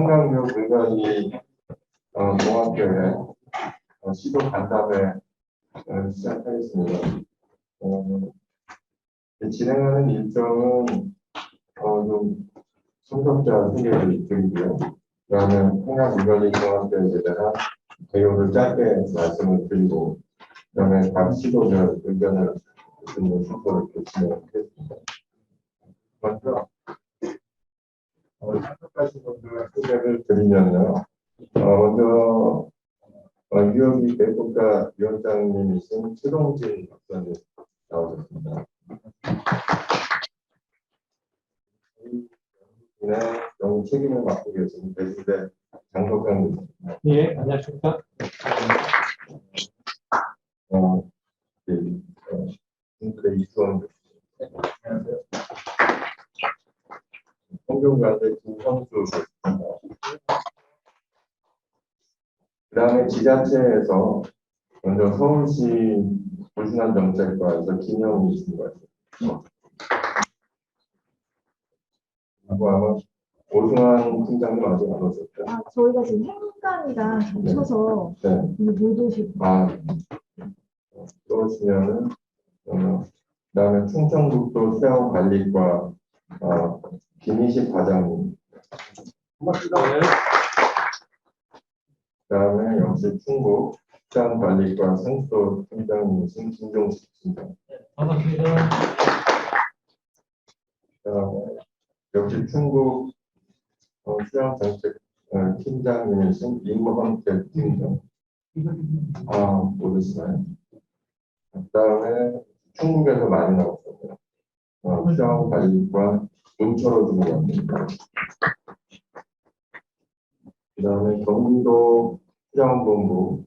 한강교 물관리 종합교회 시도 간담회 시작하겠습니다. 진행하는 일정은 좀 참석자 소개를 드리고요. 그다음에 한강 물관리 종합교회에 대한 개요를 짧게 말씀을 드리고, 그다음에 각 시도별 의견을 듣는 순서를 진행하겠습니다. 먼저 참석하신 분들 소개를 드리면요. 먼저 유영희 대국가위원장님이신 최동진 박사님 나오셨습니다. 네, 영국 책임을 맡고 계신 대신대 장석강님. 예, 안녕하십니까. 이수원 교수. 안녕하세요. 성균관대 김성수 교수입니다. 그 다음에 지자체에서 먼저 서울시 불순환정책과에서 김영희 씨가 있습니다. 그리고 아마 오승환 팀장님 아직 안 오셨죠? 저희가 지금 행간이랑 겹쳐서 못 오시고. 또 오시면은 그다음에 충청북도 수영관리과 김희식 과장님. 그다음에 역시 충북 수영관리과 생수도 팀장님이신 김종식 팀장. 반갑습니다. 그다음에 역시 충북 수영정책 팀장님이신 임헌태 팀장. 모르시나요? 그다음에 충북에서 많이 나왔어요. 수영관리과 문철호 주무관입니다. 그다음에 경기도 수영본부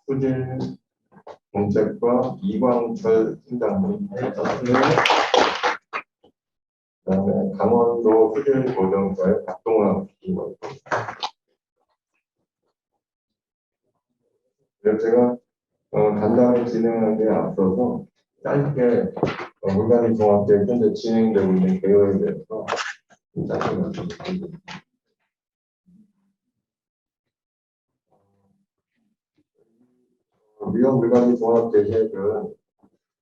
수질 정책과 이광철 팀장님. 그다음에 강원도 수질보전과의 박동환 팀장입니다. 제가 간담회 진행하기에 앞서서 짧게 물관리 종합계획 현재 진행되고 있는 개요에 대해서 짧게 말씀드리겠습니다. 위험 물관리 종합계획은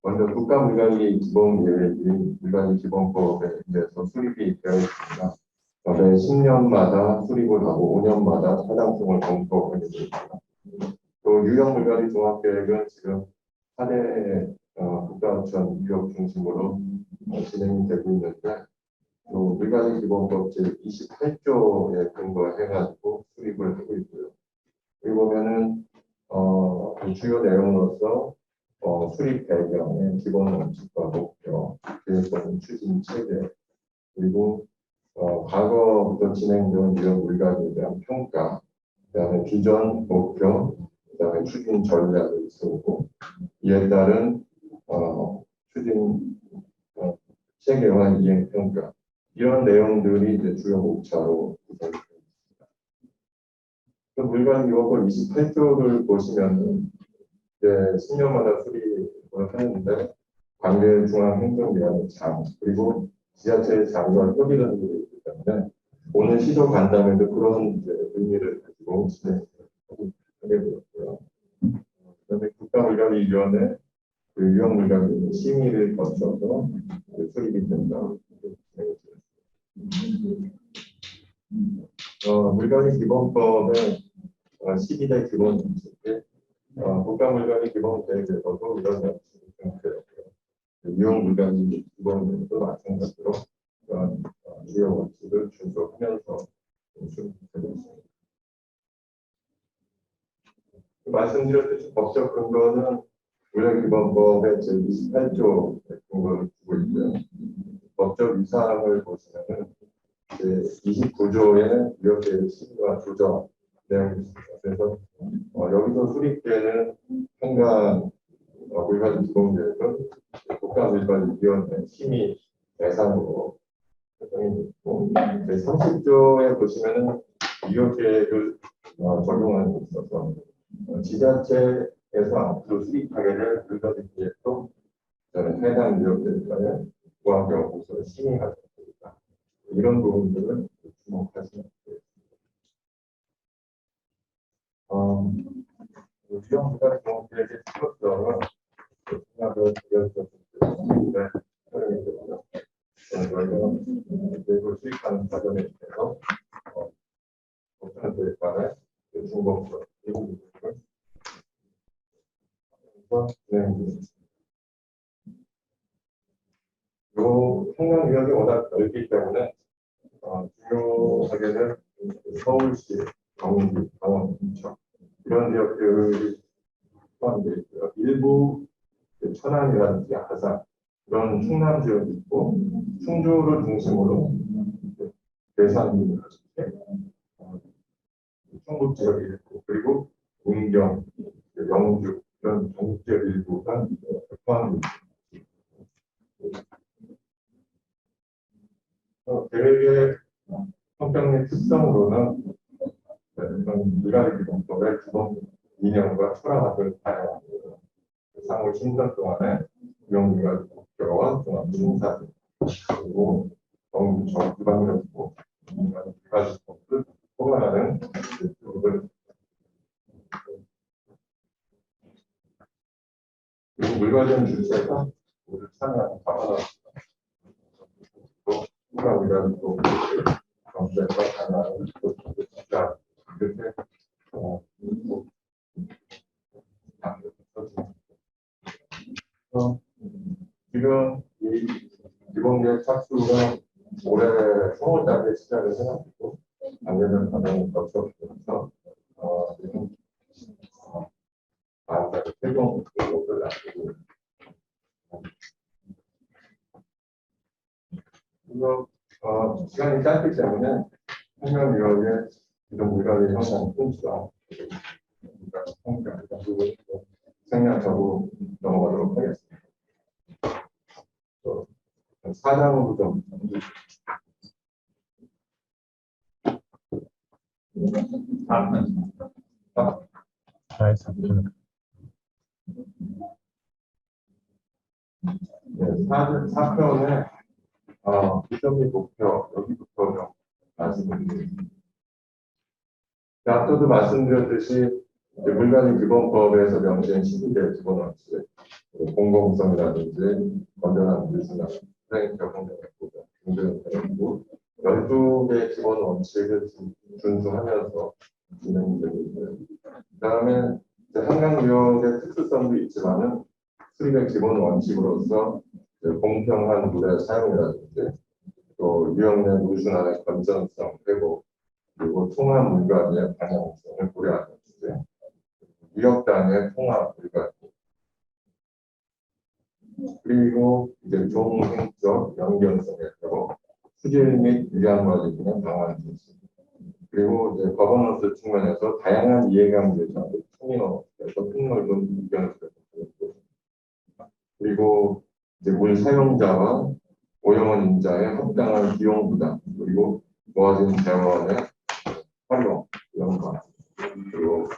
먼저 국가물관리 기본계획인 물관리기본법에 대해서 수립이 되어 있습니다. 매 10년마다 수립을 하고 5년마다 타당성을 검토하게 됩니다. 또 유형물관리 종합계획은 지금 4대 국가어촌 유역 중심으로 진행이 되고 있는데, 또 물관리기본법 제28조에 근거해가지고 수립을 하고 있고요. 여기 보면은 주요 내용으로서 수립 배경의 기본 원칙과 목표, 계획적인 추진 체계, 그리고 과거부터 진행된 유형 물관리에 대한 평가, 그다음에 비전, 목표, 그다음에 추진 전략을 세우고, 이에 따른 추진 체계와 이행 평가, 이런 내용들이 이제 주요 목차로 구성되어 있습니다. 그 물관리기본법 28조를 보시면은 이제 10년마다 수립을 하는데, 관계중앙행정기관의 장, 그리고 지자체 장과 협의를 하게 되기 때문에 오늘 시도 간담회도 그런 이제 의미를 가지고 진행하게 되었고요. 그다음에 국가물관리위원회 유형물관리 심의를 거쳐서 수립이 된다. 물관리기본법의 12대 기본 원칙에 국가물관리기본계획에서도 이런 원칙이 정립되었고요. 유형물관리 기본계획도 마찬가지로 그런 주요 원칙을 준수하면서 수립되고 있습니다. 말씀드렸듯이 법적 근거는 물관리기본법의 제28조에 근거를 두고 있고요. 법적 위상을 보시면은 29조의 유형계획 심의와 조정 내용이 있습니다. 그래서 여기서 수립되는 한강 물관리기본계획은 국가물관리위원회 심의 대상으로 설정이 있고, 30조에 보시면은 유형계획을 적용하는 데 있어서 지자체에서 앞으로 수립하게 될 물관리계획도 해당 유형계획과의 고학연구소의 심의가 됩니다. 이런 부분들을 주목하시면 되겠습니다. 위험 부담 경험에 찍었던 생각을 드렸었는데 그리고 수익하는 과정에 대해서 복잡한 대가의 중복적 이런 부분을 진행했습니다. 이 생각 위력이 워낙 넓기 때문에 주요하게는 서울시, 경기, 강원, 인천 이런 지역들이 포함되어 있고요. 일부 천안이라든지 아산 그런 충남 지역이 있고 충주를 중심으로 괴산이라든지 충북 지역이 있고 그리고 문경, 영주 이런 전국 지역 일부가 포함됩니다. 계획의 성격의 특성으로는 이런 미라리 기본법의 기본 이념과 철학 등을 다양한 상호 10년 동안에 유형미라리 목표와 종합 심사 그리고 정부방역고 비과지법을 포괄하는 교육을 그리고 물관련 주체가 모두 참여하는 방안을 우리가 또 정책과 강화를 진짜 이렇게 지금 이 기본계획 착수가 올해 10월달에 시작을 해가지고 작년에 과정을 거쳐서 지금 다음달에 최종 목표를 앞두고 이거 시간이 짧기 때문에 생명 유형의 기존 물가의 형성 품수와 생략하고 넘어가도록 하겠습니다. 4장으로 좀 네, 4편에 비전 및 목표 여기부터 좀 말씀드리겠습니다. 앞서도 말씀드렸듯이 물관리 기본법에서 명시한 12개 기본 원칙, 공공성이라든지 건전한 물순환, 수행 적응력의 보장 등등 그리고 12개의 기본 원칙을 준수하면서 진행되고 있고요. 그다음에 한강유역의 특수성도 있지만은 수립의 기본 원칙으로서 공평한 물의 사용이라든지 또 유역 내 물순환의 건전성, 회복 그리고 통합 물관리의 방향성을 고려하는 주제, 유역 단의 통합 물관리 그리고 이제 종행적 연결성의 회복, 수질 및 위안 관리 등의 방안 제시 그리고 이제 거버넌스 측면에서 다양한 이해감 대상을 통일해서 폭넓은 의견을 드렸고 그리고 이제 물 사용자와 오염원 인자의 합당한 비용 부담 그리고 모아진 재원의 활용 이런 것 그리고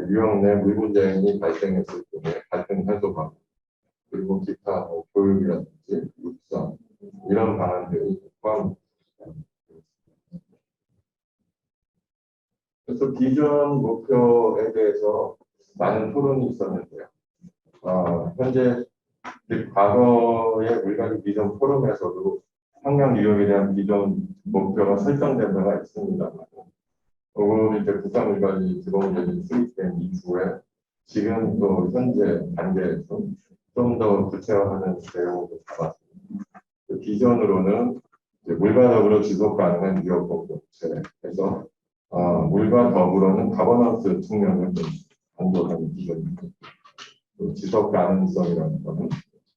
유형 내 물 분쟁이 발생했을 경우에 갈등 해소 방안 그리고 기타 교육이라든지 육성 이런 방안들이 포함됩니다. 그래서 비전 목표에 대해서 많은 토론이 있었는데요. 현재 과거의 물관리 비전 포럼에서도 환경 유역에 대한 비전 목표가 설정된 바가 있습니다. 그리고 이제 국가물관리 기본계획이 수립된 이후에 지금 또 현재 단계에서 좀 더 구체화하는 내용을 잡았습니다. 그 비전으로는 이제 물과 더불어 지속 가능한 유역 공동체에서 물과 더불어는 가버넌스 측면을 좀 강조하는 비전입니다. 지속 가능성이라는 것은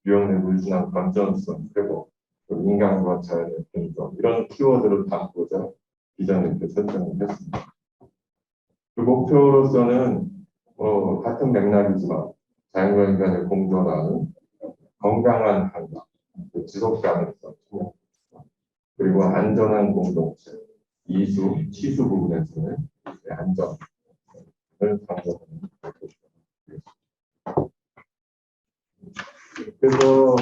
유역 내 물순환 건전성, 회복, 인간과 자연의 공존 이런 키워드를 담고자 비전을 이렇게 설정을 했습니다. 그 목표로서는 같은 맥락이지만 자연과 인간의 공존하는 건강한 환경, 지속 가능성, 그리고 안전한 공동체, 이수, 치수 부분에서는 안전을 강조하는 목표입니다. 그래서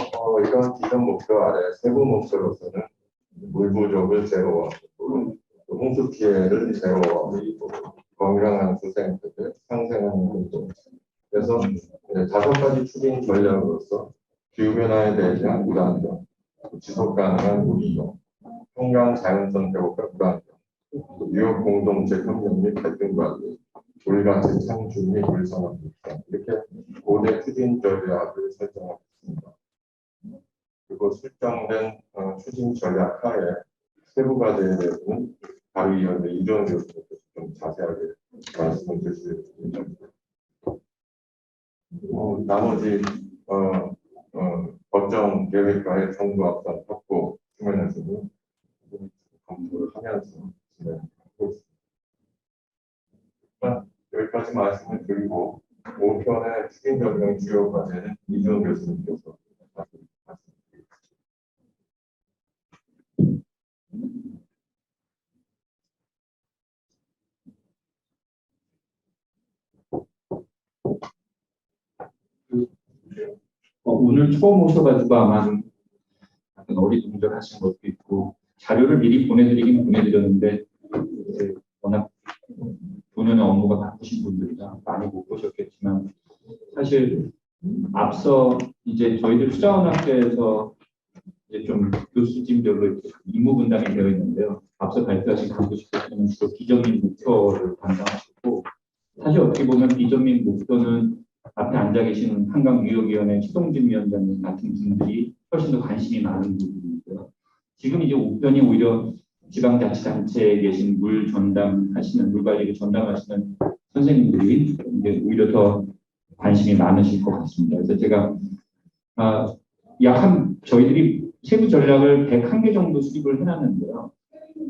이런 기존 목표 아래 세부 목표로서는 물 부족을 제로화하고 홍수 피해를 제로화하고 건강한 수생태계, 상생하는 것도. 그래서 5가지 추진 전략으로서 기후변화에 대한 불안정, 지속 가능한 무기용, 평강 자연선 회복과 불안정, 유역 공동체 협력 및 갈등 관리, 물가치 창출 및 물산업 육성, 이렇게 5대 추진 전략을 설정했습니다. 그리고 설정된 추진 전략 하에 세부 과제에 대해서는 바로 이어서 이전 교수님께서 좀 자세하게 말씀을 주실 예정입니다. 나머지 법정 계획과의 정부 합산 확보 측면에서는 검토를 하면서 진행하고 있습니다. 여기까지 말씀을 드리고 5편의 추진 전략 주요 과제는 이전 교수님께서 말씀드리겠습니다. 오늘 처음 오셔가지고 아마 좀 약간 어리둥절하신 것도 있고 자료를 미리 보내드리긴 보내드렸는데 워낙 본연의 업무가 바쁘신 분들이라 많이 못 보셨겠지만 사실 앞서 이제 저희들 수자원학회에서 이제 좀 교수진별로 이렇게 임무 분담이 되어 있는데요. 앞서 발표하신 교수께서는 주로 비전민 목표를 담당하셨고 사실 어떻게 보면 비전민 목표는 앞에 앉아 계시는 한강유역위원회 최동진 위원장님 같은 분들이 훨씬 더 관심이 많은 부분이고요. 지금 이제 5편이 오히려 지방자치단체에 계신 물 전담하시는, 물 관리를 전담하시는 선생님들이 이제 오히려 더 관심이 많으실 것 같습니다. 그래서 제가 저희들이 세부 전략을 101개 정도 수립을 해놨는데요.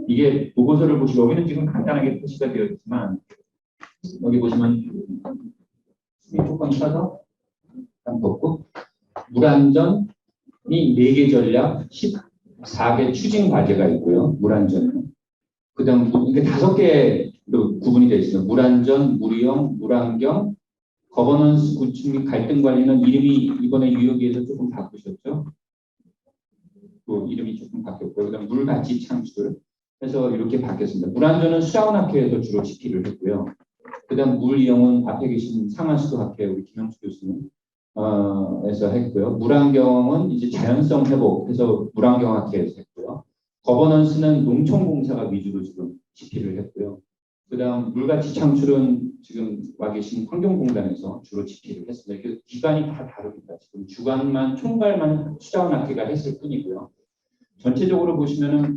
이게 보고서를 보시고 여기는 지금 간단하게 표시가 되어 있지만 여기 보시면 조금 써서 일단 벗고 물안전이 4개 전략 14개 추진 과제가 있고요. 물안전은 그 다음 이게 5개로 구분이 되어 있습니다. 물안전, 물이용, 물환경, 거버넌스 구축 및 갈등 관리는 이름이 이번에 유역위에서 조금 바꾸셨죠. 또 이름이 조금 바뀌었고요. 그다음 물가치 창출 해서 이렇게 바뀌었습니다. 물안전은 수자원학회에서 주로 집필을 했고요. 그다음 물이용은 앞에 계신 상한수도학회 우리 김영수 교수님 에서 했고요. 물환경은 이제 자연성 회복해서 물환경학회에서 했고요. 거버넌스는 농촌공사가 위주로 지금 집필을 했고요. 그다음 물가치 창출은 지금 와 계신 환경공단에서 주로 집필을 했습니다. 그래서 기관이 다 다릅니다. 지금 주관만 총괄만 수자원학회가 했을 뿐이고요. 전체적으로 보시면은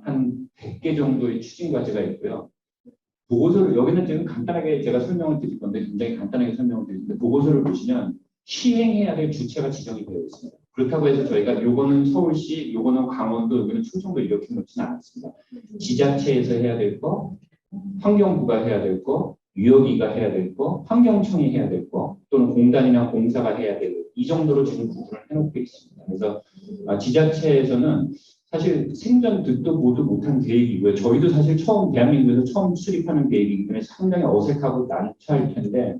한 100개 정도의 추진 과제가 있고요. 보고서를 여기는 지금 간단하게 제가 설명을 드릴 건데 굉장히 간단하게 설명을 드릴 텐데 보고서를 보시면 시행해야 될 주체가 지정이 되어 있습니다. 그렇다고 해서 저희가 요거는 서울시, 요거는 강원도, 여기는 충청도 이렇게 놓지는 않습니다. 지자체에서 해야 될 거, 환경부가 해야 될 거, 유역위가 해야 될 거, 환경청이 해야 될 거, 또는 공단이나 공사가 해야 될 거, 이 정도로 지금 구분을 해놓고 있습니다. 그래서 지자체에서는 사실 생전 듣도 보도 못한 계획이고요. 저희도 사실 대한민국에서 처음 수립하는 계획이기 때문에 상당히 어색하고 난처할 텐데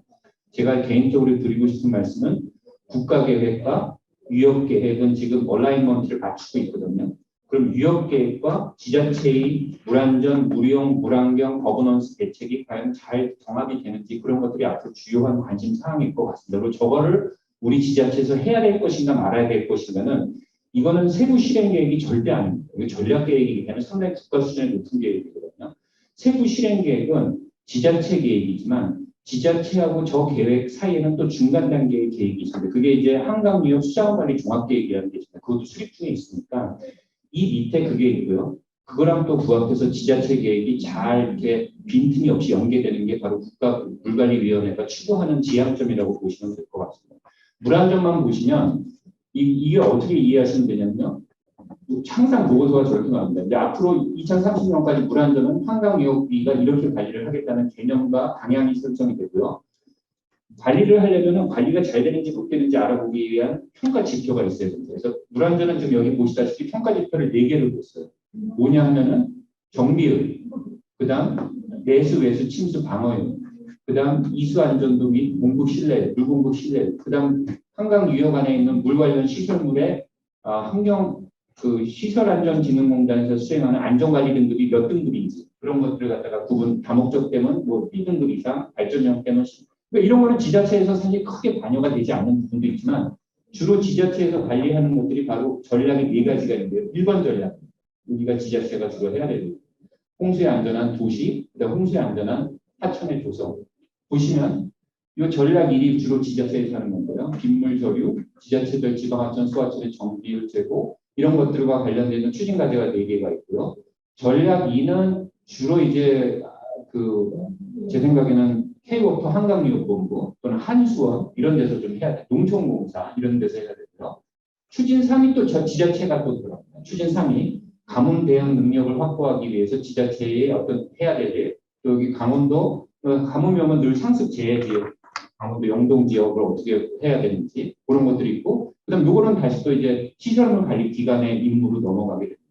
제가 개인적으로 드리고 싶은 말씀은 국가계획과 유역계획은 지금 얼라이먼트를 맞추고 있거든요. 그럼 유역계획과 지자체의 물안전, 물이용, 물환경, 거버넌스 대책이 과연 잘 정합이 되는지 그런 것들이 앞으로 주요한 관심 사항일 것 같습니다. 그리고 저거를 우리 지자체에서 해야 될 것인가 말아야 될 것인가는 이거는 세부 실행 계획이 절대 아닙니다. 이게 전략 계획이기 때문에 상당히 국가 수준의 높은 계획이거든요. 세부 실행 계획은 지자체 계획이지만 지자체하고 저 계획 사이에는 또 중간 단계의 계획이 있습니다. 그게 이제 한강유역 수자원관리 종합계획이라는 게 있습니다. 그것도 수립 중에 있으니까 이 밑에 그게 있고요. 그거랑 또 부합해서 지자체 계획이 잘 이렇게 빈틈이 없이 연계되는 게 바로 국가물관리위원회가 추구하는 지향점이라고 보시면 될 것 같습니다. 물안전만 보시면 이게 어떻게 이해하시면 되냐면요. 항상 보고서가 저렇게 나옵니다. 이제 앞으로 2030년까지 물안전은 한강유역위가 이렇게 관리를 하겠다는 개념과 방향이 설정이 되고요. 관리를 하려면 관리가 잘 되는지 못 되는지 알아보기 위한 평가 지표가 있어야 됩니다. 그래서 물안전은 지금 여기 보시다시피 평가 지표를 4개를 뒀어요. 뭐냐 하면은 정비율, 그 다음 내수, 외수, 침수 방어율, 그 다음 이수 안전도 및 공급 신뢰, 물 공급 신뢰, 그 다음 한강 유역 안에 있는 물 관련 시설물의 환경 그 시설안전진흥공단에서 수행하는 안전관리 등급이 몇 등급인지 그런 것들을 갖다가 구분, 다목적 때문에 뭐 B등급 이상, 발전형 때문에 그러니까 이런 거는 지자체에서 사실 크게 반영가 되지 않는 부분도 있지만 주로 지자체에서 관리하는 것들이 바로 전략이 네 가지가 있는데요. 1번 전략, 우리가 지자체가 주로 해야 되는 홍수에 안전한 도시, 그다음 홍수에 안전한 하천의 조성. 보시면 이 전략 1이 주로 지자체에서 하는 건데요. 빗물 저류, 지자체별 지방하천 소하천의 정비율 제고 이런 것들과 관련되는 추진 과제가 4개가 있고요. 전략 2는 주로 이제 제 생각에는 K워터 한강유업본부 또는 한수원 이런 데서 좀 해야 돼. 농촌공사 이런 데서 해야 되고요. 추진 3이 또 지자체가 또 들어갑니다. 추진 3이 가뭄 대응 능력을 확보하기 위해서 지자체의 어떤 해야 될 일, 여기 강원도 가뭄이 오면 늘 상습 재해 지역, 강원도 영동 지역을 어떻게 해야 되는지 그런 것들이 있고, 그다음 요거는 다시 또 이제 시설물 관리 기관의 임무로 넘어가게 됩니다.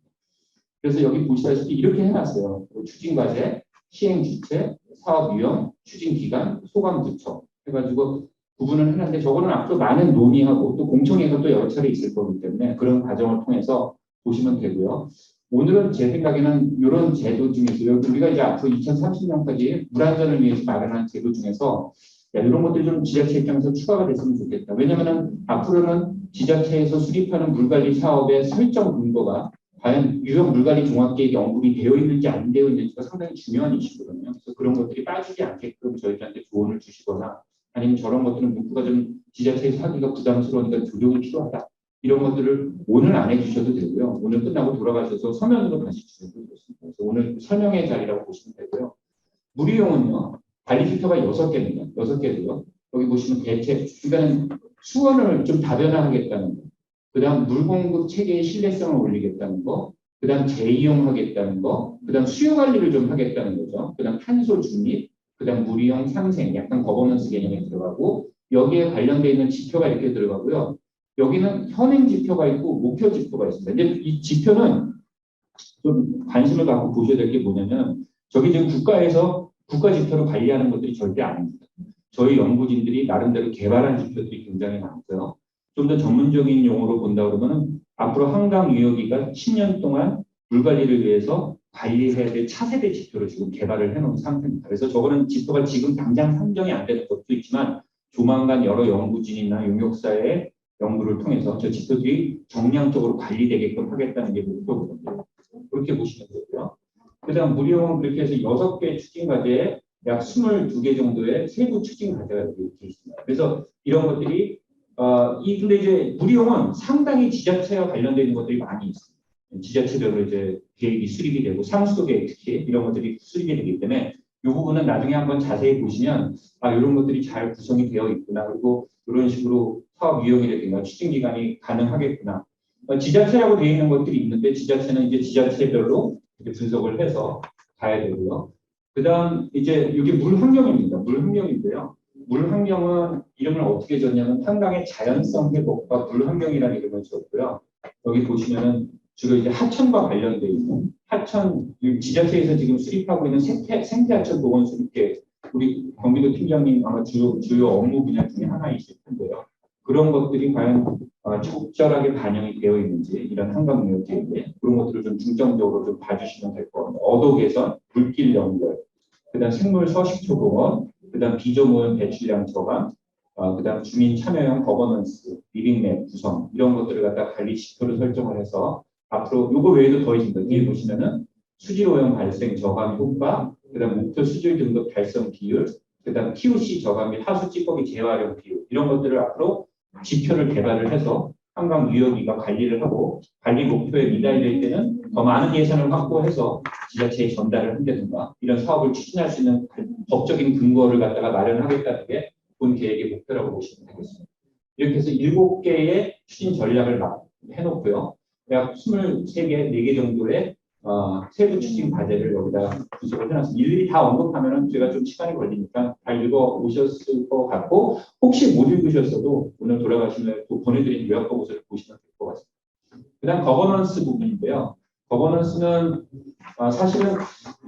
그래서 여기 보시다시피 이렇게 해놨어요. 추진 과제, 시행 주체, 사업 유형, 추진 기간, 소관 부처 해가지고 구분을 해놨는데 저거는 앞으로 많은 논의하고 또 공청회가 또 여러 차례 있을 거기 때문에 그런 과정을 통해서 보시면 되고요. 오늘은 제 생각에는 이런 제도 중에서 우리가 이제 앞으로 2030년까지 물안전을 위해서 마련한 제도 중에서 이런 것들이 좀 지자체 입장에서 추가가 됐으면 좋겠다. 왜냐하면 앞으로는 지자체에서 수립하는 물관리 사업의 설정 근거가 과연 유형 물관리 종합계획에 언급이 되어 있는지 안 되어 있는지가 상당히 중요한 이슈거든요. 그래서 그런 것들이 빠지지 않게끔 저희들한테 조언을 주시거나 아니면 저런 것들은 문구가 좀 지자체에서 하기가 부담스러우니까 조정이 필요하다. 이런 것들을 오늘 안 해주셔도 되고요. 오늘 끝나고 돌아가셔서 서면으로 다시 주셔도 되겠습니다. 그래서 오늘 설명의 자리라고 보시면 되고요. 물이용은요. 관리 지표가 6개입니다. 6개고요. 여기 보시면 대체, 그러니까 수원을 좀 다변화하겠다는 거. 그 다음 물공급 체계의 신뢰성을 올리겠다는 거. 그 다음 재이용하겠다는 거. 그 다음 수요 관리를 좀 하겠다는 거죠. 그 다음 탄소 중립. 그 다음 물이용 상생. 약간 거버넌스 개념이 들어가고 여기에 관련되어 있는 지표가 이렇게 들어가고요. 여기는 현행 지표가 있고 목표 지표가 있습니다. 근데 이 지표는 좀 관심을 갖고 보셔야 될 게 뭐냐면 저기 지금 국가에서 국가 지표로 관리하는 것들이 절대 아닙니다. 저희 연구진들이 나름대로 개발한 지표들이 굉장히 많고요. 좀 더 전문적인 용어로 본다 그러면 앞으로 한강 유역이가 10년 동안 물 관리를 위해서 관리해야 될 차세대 지표를 지금 개발을 해놓은 상태입니다. 그래서 저거는 지표가 지금 당장 산정이 안 되는 것도 있지만 조만간 여러 연구진이나 용역사의 연구를 통해서 저 지표들이 정량적으로 관리되게끔 하겠다는 게 목표거든요. 그렇게 보시면 되고요. 그 다음 무료원 그렇게 해서 6개 추진 과제에 약 22개 정도의 세부 추진 과제가 이렇게 있습니다. 그래서 이런 것들이 근데 이제 무료원은 상당히 지자체와 관련되어 있는 것들이 많이 있습니다. 지자체별로 이제 계획이 수립이 되고 상수도 계획 특히 이런 것들이 수립이 되기 때문에 이 부분은 나중에 한번 자세히 보시면 이런 것들이 잘 구성이 되어 있구나. 그리고 이런 식으로 사업 유형이라든가 추진 기간이 가능하겠구나. 지자체라고 되어 있는 것들이 있는데 지자체는 이제 지자체별로 분석을 해서 가야 되고요. 그다음 이제 이게 물 환경입니다. 물 환경인데요. 물 환경은 이름을 어떻게 줬냐면 한강의 자연성 회복과 물 환경이라는 이름을 줬고요. 여기 보시면은 주로 이제 하천과 관련되어 있는 하천 지자체에서 지금 수립하고 있는 생태하천 보건 수립계 우리 경기도 팀장님 아마 주요 업무 분야 중에 하나이실 텐데요. 그런 것들이 과연 적절하게 반영이 되어 있는지 이런 한강유역계획에 그런 것들을 좀 중점적으로 좀 봐주시면 될 것 같아요. 어도 개선, 물길 연결, 그다음 생물 서식초 보건, 그다음 비조물 배출량 저감, 그다음 주민 참여형 거버넌스, 리빙맵 구성 이런 것들을 갖다 관리 지표를 설정을 해서 앞으로 요거 외에도 더 있습니다. 뒤에 보시면은 수질 오염 발생 저감 효과, 그다음 목표 수질 등급 달성 비율, 그다음 TOC 저감 및 하수 찌꺼기 재활용 비율 이런 것들을 앞으로 지표를 개발을 해서 한강 유역위가 관리를 하고 관리 목표에 미달될 때는 더 많은 예산을 확보해서 지자체에 전달을 한다든가 이런 사업을 추진할 수 있는 법적인 근거를 갖다가 마련하겠다는 게 본 계획의 목표라고 보시면 되겠습니다. 이렇게 해서 7개의 추진 전략을 해놓고요. 약 23개, 4개 정도의 세부 추진 과제를 여기다 분석을 해놨습니다. 일일이 다 언급하면은 제가 좀 시간이 걸리니까 다 읽어 오셨을 것 같고 혹시 못 읽으셨어도 오늘 돌아가시면 또 보내드린 요약 보고서를 보시면 될 것 같습니다. 그다음 거버넌스 부분인데요. 거버넌스는 사실은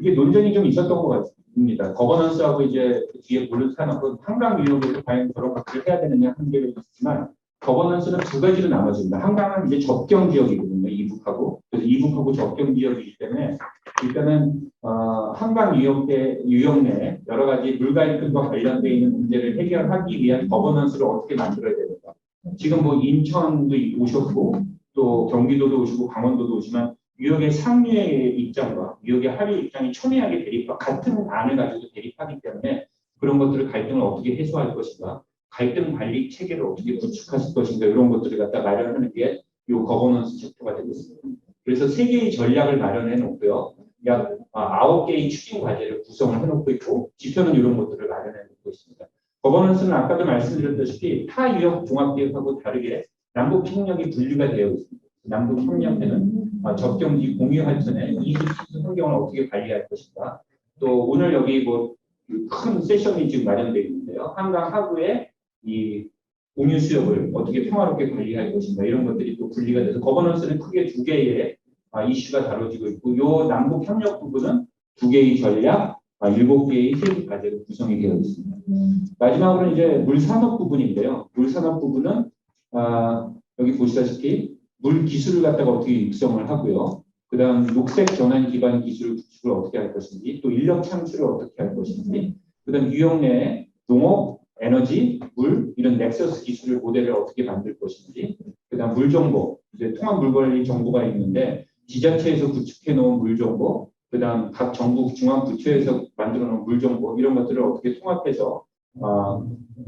이게 논쟁이 좀 있었던 것 같습니다. 거버넌스하고 이제 뒤에 보는 사람은 한강 유역에서 과연 저런 것들을 해야 되느냐 한계가 있지만 거버넌스는 두 가지로 나눠집니다. 한강은 이제 접경 지역이거든요. 있거든요. 이북하고. 그래서 이북하고 접경 지역이기 때문에 일단은 한강 유역 내 여러 가지 물갈등과 관련되어 있는 문제를 해결하기 위한 거버넌스를 어떻게 만들어야 되는가. 지금 뭐 인천도 오셨고 또 경기도도 오시고 강원도도 오지만 유역의 상류의 입장과 유역의 하류 입장이 첨예하게 같은 안을 가지고 대립하기 때문에 그런 것들을 갈등을 어떻게 해소할 것인가, 갈등 관리 체계를 어떻게 구축하실 것인가 이런 것들을 갖다 마련하는 게 이 거버넌스 챕터가 되겠습니다. 그래서 3개의 전략을 마련해 놓고요. 약 9개의 추진 과제를 구성을 해놓고 있고 지표는 이런 것들을 마련해 놓고 있습니다. 거버넌스는 아까도 말씀드렸다시피 타 유역 종합계획하고 다르게 남북 협력이 분리가 되어 있습니다. 남북 협력에는 접경지 공유 할전에 이주 환경을 어떻게 관리할 것인가. 또 오늘 여기 뭐 큰 세션이 지금 마련되어 있는데요. 한강 하구에 이 공유 수역을 어떻게 평화롭게 관리할 것인가 이런 것들이 또 분리가 돼서 거버넌스는 크게 2개의 이슈가 다뤄지고 있고 이 남북 협력 부분은 2개의 전략, 7개의 세부 과제로 구성이 되어 있습니다. 마지막으로 이제 물산업 부분인데요. 물산업 부분은 여기 보시다시피 물 기술을 갖다가 어떻게 육성을 하고요. 그다음 녹색 전환 기반 기술 구축을 어떻게 할 것인지, 또 인력 창출을 어떻게 할 것인지, 그다음 유역 내 농업, 에너지, 물 이런 넥서스 기술을 모델을 어떻게 만들 것인지, 그다음 물 정보, 이제 통합 물 관리 정보가 있는데 지자체에서 구축해 놓은 물 정보, 그다음 각 정부 중앙 부처에서 만들어 놓은 물 정보 이런 것들을 어떻게 통합해서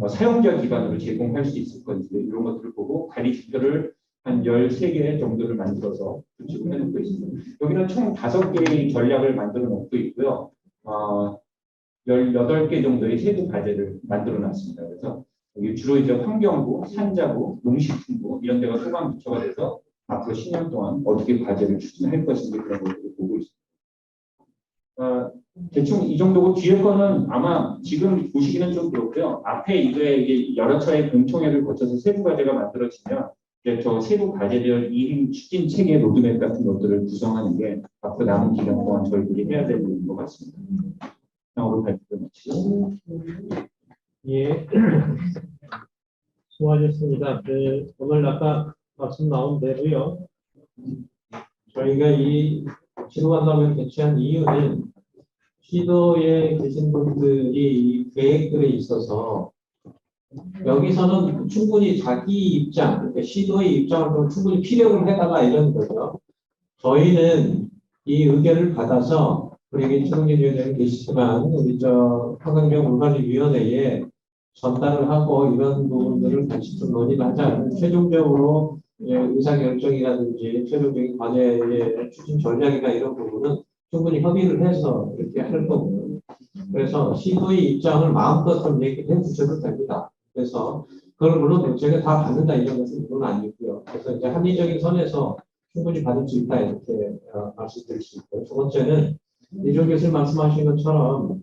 사용자 기반으로 제공할 수 있을 건지 이런 것들을 보고 관리 지표를 한 13개 정도를 만들어서 구축을 해놓고 있습니다. 여기는 총 5개의 전략을 만들어 놓고 있고요. 18개 정도의 세부 과제를 만들어 놨습니다. 그래서 여기 주로 이제 환경부, 산자부, 농식품부 이런 데가 소관 부처가 돼서 앞으로 10년 동안 어떻게 과제를 추진할 것인지 그런 것들을 보고 있습니다. 대충 이 정도고 뒤에 거는 아마 지금 보시기는 좀 그렇고요. 앞에 이게 여러 차례 공청회를 거쳐서 세부 과제가 만들어지면 이제 저 세부 과제별 이행 추진 체계 로드맵 같은 것들을 구성하는 게 앞으로 남은 기간 동안 저희들이 해야 될 일인 것 같습니다. 다음으로 발표를 마치겠습니다. 예. 수고하셨습니다. 오늘 아까 말씀 나온 대로요. 저희가 이 지루한다면 개최한 이유는 시도에 계신 분들이 이 계획들에 있어서 여기서는 충분히 자기 입장, 그러니까 시도의 입장을 좀 충분히 피력을 해달라 이런 거죠. 저희는 이 의견을 받아서 우리 최동진 위원장님 계시지만 우리 한강경 물관리위원회에 전달을 하고 이런 부분들을 같이 좀 논의를 하자. 최종적으로 의사결정이라든지 최종적인 과제의 추진 전략이나 이런 부분은 충분히 협의를 해서 이렇게 할 거고요. 그래서 시도의 입장을 마음껏 좀 얘기해 주셔도 됩니다. 그래서 그걸 물론 제가 다 받는다 이런 것은 물론 아니고요. 그래서 이제 합리적인 선에서 충분히 받을 수 있다 이렇게 말씀드릴 수 있고요. 두 번째는 이종 교수님 말씀하신 것처럼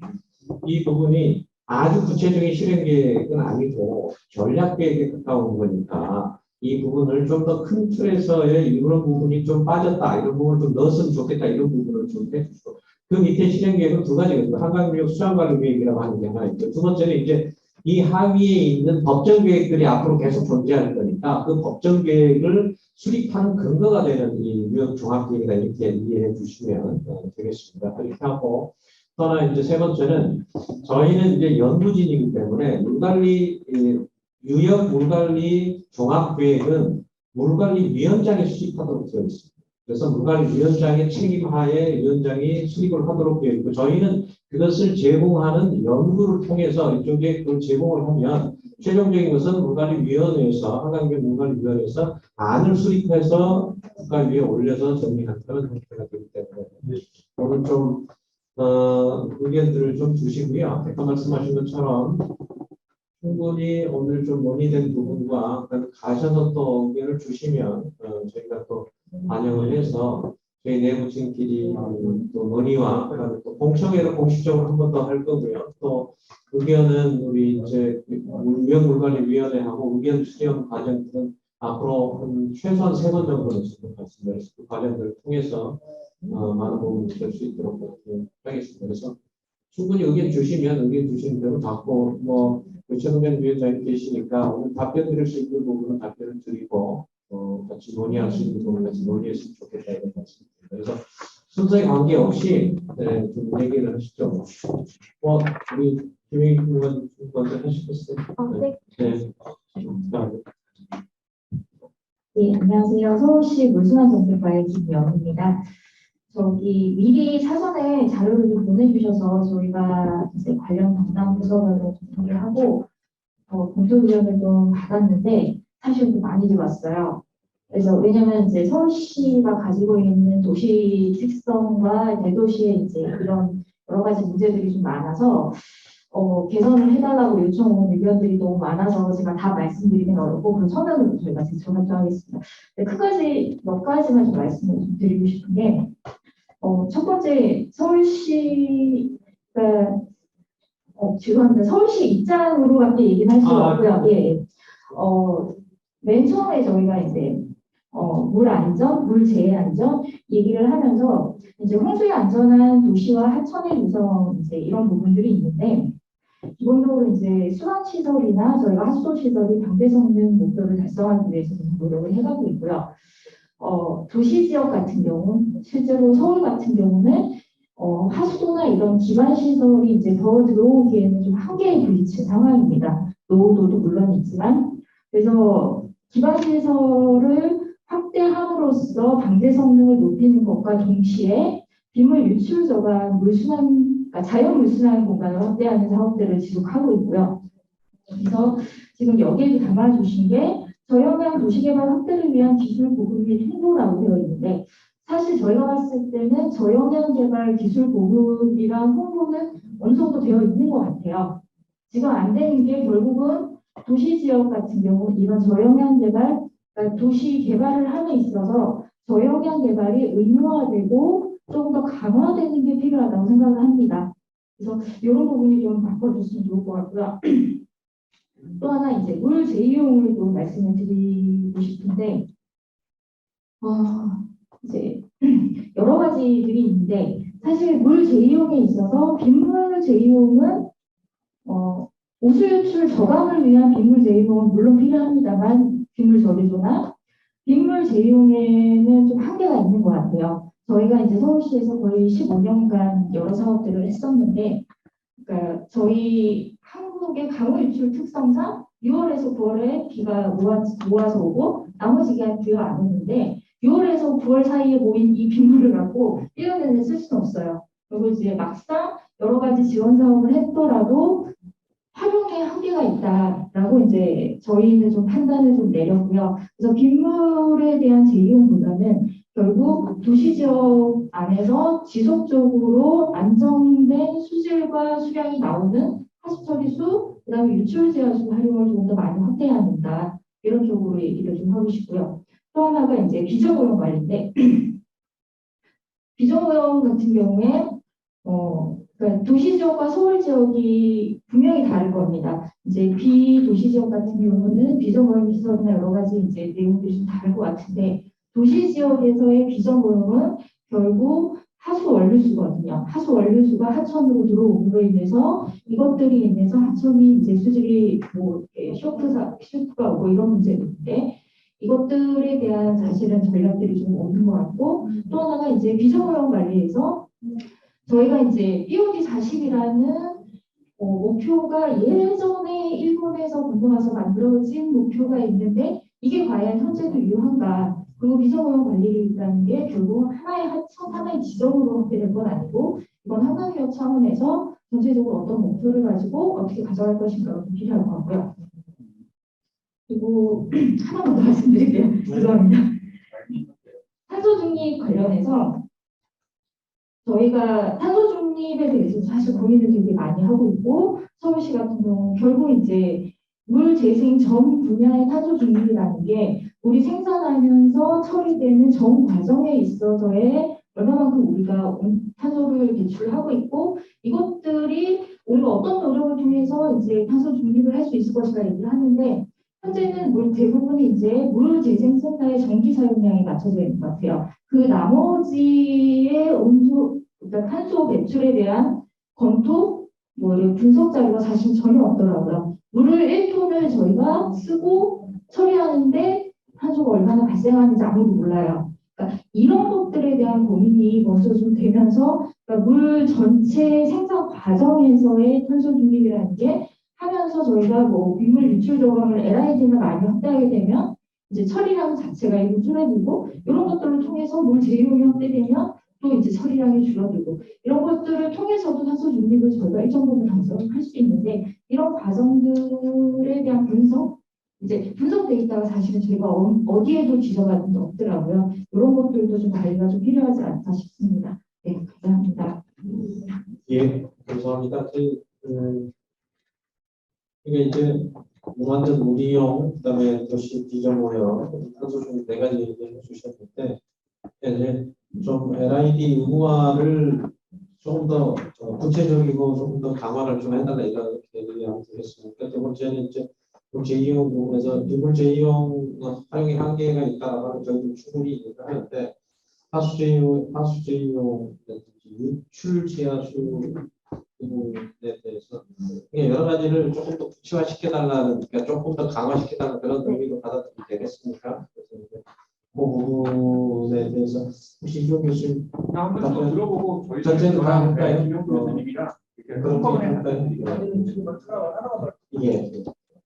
이 부분이 아주 구체적인 실행 계획은 아니고 전략 계획에 가까운 거니까 이 부분을 좀 더 큰 틀에서의 이런 부분이 좀 빠졌다 이런 부분을 좀 넣었으면 좋겠다 이런 부분을 좀 해주시고 그 밑에 실행 계획은 2가지거든요. 한강유역 수장관리 계획이라고 하는 게 하나 있고 두 번째는 이제 이 하위에 있는 법정 계획들이 앞으로 계속 존재할 거니까 그 법정 계획을 수립하는 근거가 되는 이 유역 종합 계획이다 이렇게 이해해 주시면 되겠습니다. 이렇게 하고 또 하나 이제 세 번째는 저희는 이제 연구진이기 때문에 유역 물관리 종합 계획은 물관리위원장이 수립하도록 되어 있습니다. 그래서 물관리위원장의 책임하에 위원장이 수립을 하도록 되어 있고 저희는 그것을 제공하는 연구를 통해서 이쪽에 그걸 제공을 하면 최종적인 것은 물관리위원회에서 한강경 물관리위원회에서 안을 수립해서 국가위에 올려서 정리하는 그런 형태가 되기 때문에 오늘 좀 의견들을 좀 주시고요. 아까 말씀하신 것처럼 충분히 오늘 좀 논의된 부분과 가셔서 또 의견을 주시면 저희가 또 반영을 해서 저희 내부진끼리 또 논의와 그다음에 또 공청회로 공식적으로 한 번 더 할 거고요. 또 의견은 우리 이제 유역물관리위원회하고 의견 수렴 과정들은 앞으로 최소한 3번 정도는 있을 것 같습니다. 그 과정들을 통해서 많은 부분이 될 수 있도록 그렇게 하겠습니다. 그래서 충분히 의견 주시면 의견 주시는 대로 받고 최동현 위원장님 계시니까 오늘 답변 드릴 수 있는 부분은 답변을 드리고 같이 논의할 수 있는 부분을 같이 논의했으면 좋겠다 이런 말씀입니다. 그래서 순서에 관계없이 좀 얘기를 하시죠. 우리 김혜기 의원 먼저 하시겠어요? 네. 네. 네, 안녕하세요. 서울시 물순환정책과의 김영입니다. 미리 사전에 자료를 좀 보내주셔서 저희가 이제 관련 담당 부서별로 검토를 하고 검토 의견을 좀 받았는데 사실 좀 많이 들어왔어요. 그래서 왜냐면 이제 서울시가 가지고 있는 도시 특성과 대도시의 이제 이런 여러 가지 문제들이 좀 많아서 개선을 해달라고 요청온 의견들이 너무 많아서 제가 다 말씀드리긴 어렵고 그 서면으로 저희가 제출하도록 하겠습니다. 몇 가지만 좀 말씀을 좀 드리고 싶은 게 첫 번째 서울시가 죄송합니다. 서울시 입장으로밖에 얘기는 할 수가 없고요. 예. 맨 처음에 저희가 이제 물 안전, 물 재해 안전 얘기를 하면서 이제 홍수에 안전한 도시와 하천의 구성 이제 이런 부분들이 있는데 기본적으로 이제 수납시설이나 저희가 하수도시설이 방대 성능 목표를 달성하기 위해서 좀 노력을 해가고 있고요. 도시 지역 같은 경우, 실제로 서울 같은 경우는 하수도나 이런 기반시설이 이제 더 들어오기에는 좀 한계에 부딪힌 상황입니다. 노후도도 물론 있지만, 그래서 기반시설을 확대함으로써 방대 성능을 높이는 것과 동시에 빗물 유출 저감, 그러니까 자연 물순환 공간을 확대하는 사업들을 지속하고 있고요. 그래서 지금 여기에도 담아주신 게 저영향 도시개발 확대를 위한 기술 보급 및 홍보라고 되어 있는데 사실 저희가 봤을 때는 저영향 개발 기술 보급이랑 홍보는 어느 정도 되어 있는 것 같아요. 지금 안 되는 게 결국은 도시 지역 같은 경우 이런 저영향 개발, 그러니까 도시 개발을 함에 있어서 저영향 개발이 의무화되고 조금 더 강화되는 게 필요하다고 생각을 합니다. 그래서 이런 부분이 좀 바꿔줬으면 좋을 것 같고요. 또 하나 이제 물 재이용을 또 말씀을 드리고 싶은데 이제 여러 가지들이 있는데 사실 물 재이용에 있어서 빗물 재이용은 오수 유출 저감을 위한 빗물 재이용은 물론 필요합니다만 빗물 저류조나 빗물 재이용에는 좀 한계가 있는 것 같아요. 저희가 이제 서울시에서 거의 15년간 여러 사업들을 했었는데 그러니까 저희 한국의 강우 유출 특성상 6월에서 9월에 비가 모아서 오고 나머지 기간 비가 안 오는데 6월에서 9월 사이에 모인 이 빗물을 갖고 1년 내내 쓸 수는 없어요. 그리고 이제 막상 여러 가지 지원 사업을 했더라도 활용에 한계가 있다라고 이제 저희는 좀 판단을 좀 내렸고요. 그래서 빗물에 대한 재이용보다는 결국 도시 지역 안에서 지속적으로 안정된 수질과 수량이 나오는 하수처리수, 그다음에 유출제하수 활용을 좀 더 많이 확대해야 된다. 이런 쪽으로 얘기를 좀 하고 싶고요. 또 하나가 이제 비정오염 관리인데 비정오염 같은 경우에 그러니까 도시 지역과 서울 지역이 분명히 다를 겁니다. 이제 비도시 지역 같은 경우는 비정오염 시설이나 여러 가지 이제 내용들이 좀 다를 것 같은데 도시 지역에서의 비정오염은 결국 하수 원료수거든요. 하수 원료수가 하천으로 들어옴으로 인해서 이것들이 인해서 하천이 이제 수질이 뭐 쇼크가 오고 이런 문제가 있는데 이것들에 대한 사실은 전략들이 좀 없는 것 같고 또 하나가 이제 비정오염 관리에서 저희가 이제 BOD 40이라는 목표가 예전에 일본에서 공부해서 만들어진 목표가 있는데 이게 과연 현재도 유효한가? 그리고 비정오염 관리라는 게 결국 하나의 하천, 하나의 지점으로 확대된 건 아니고 이건 한강유업 차원에서 전체적으로 어떤 목표를 가지고 어떻게 가져갈 것인가가 필요할 것 같고요. 그리고 하나만 더 말씀드릴게요. 죄송합니다. 탄소 중립 관련해서 저희가 탄소 중립에 대해서 사실 고민을 되게 많이 하고 있고 서울시 같은 경우 결국 이제 물 재생 전 분야의 탄소 중립이라는 게 우리 생산하면서 처리되는 전 과정에 있어서의 얼마만큼 우리가 탄소를 배출하고 있고 이것들이 우리가 어떤 노력을 통해서 이제 탄소 중립을 할 수 있을 것인가 얘기를 하는데 현재는 물 대부분이 이제 물 재생센터의 전기 사용량에 맞춰져 있는 것 같아요. 그 나머지의 온수, 그러니까 탄소 배출에 대한 검토, 뭐 이런 분석 자료가 사실 전혀 없더라고요. 물을 1톤을 저희가 쓰고 처리하는데 탄소가 얼마나 발생하는지 아무도 몰라요. 그러니까 이런 것들에 대한 고민이 먼저 좀 되면서 그러니까 물 전체 생산 과정에서의 탄소 중립이라는 게 하면서 저희가 뭐 빗물 유출 저감을 LID를 많이 확대하게 되면 이제 처리량 자체가 이거 줄어들고 이런 것들을 통해서 물 재이용이 확대되면 또 이제 처리량이 줄어들고 이런 것들을 통해서도 탄소 중립을 저희가 일정 부분 달성할 수 있는데 이런 과정들에 대한 분석 이제 분석 데이터가 사실은 저희가 어디에도 지정한 게 없더라고요. 이런 것들도 좀 관리가 좀 필요하지 않나 싶습니다. 네, 감사합니다. 예, 감사합니다. 이게 이제 무한전 무리용, 그다음에 도시 비전오염, 탄소 중립 네 가지 얘기해 주셨는데 이제 좀 LID 의무화를 조금 더 구체적이고 조금 더 강화를 좀 해달라 이렇게 얘기하면 되겠습니까? 두 번째는 이제 제2용 부분에서 이물 제2용 활용의 한계가 있다라고 하는 저희도 충분히 이해를 하는데 하수 제2용 유출 지하수 부분에 대해서 여러 가지를 조금 더 구체화시켜달라는, 그러니까 조금 더 강화시켜달라는 그런 의미로 받아들이면 되겠습니까? 그래서 이제 그 부분에 대해서 혹시 이종 교수님 한번 좀 들어보고 저희 전체는 다 할까요? 김용 교수님이랑 이렇게 그럼 한꺼번에 할까요? 지금 하나만 예.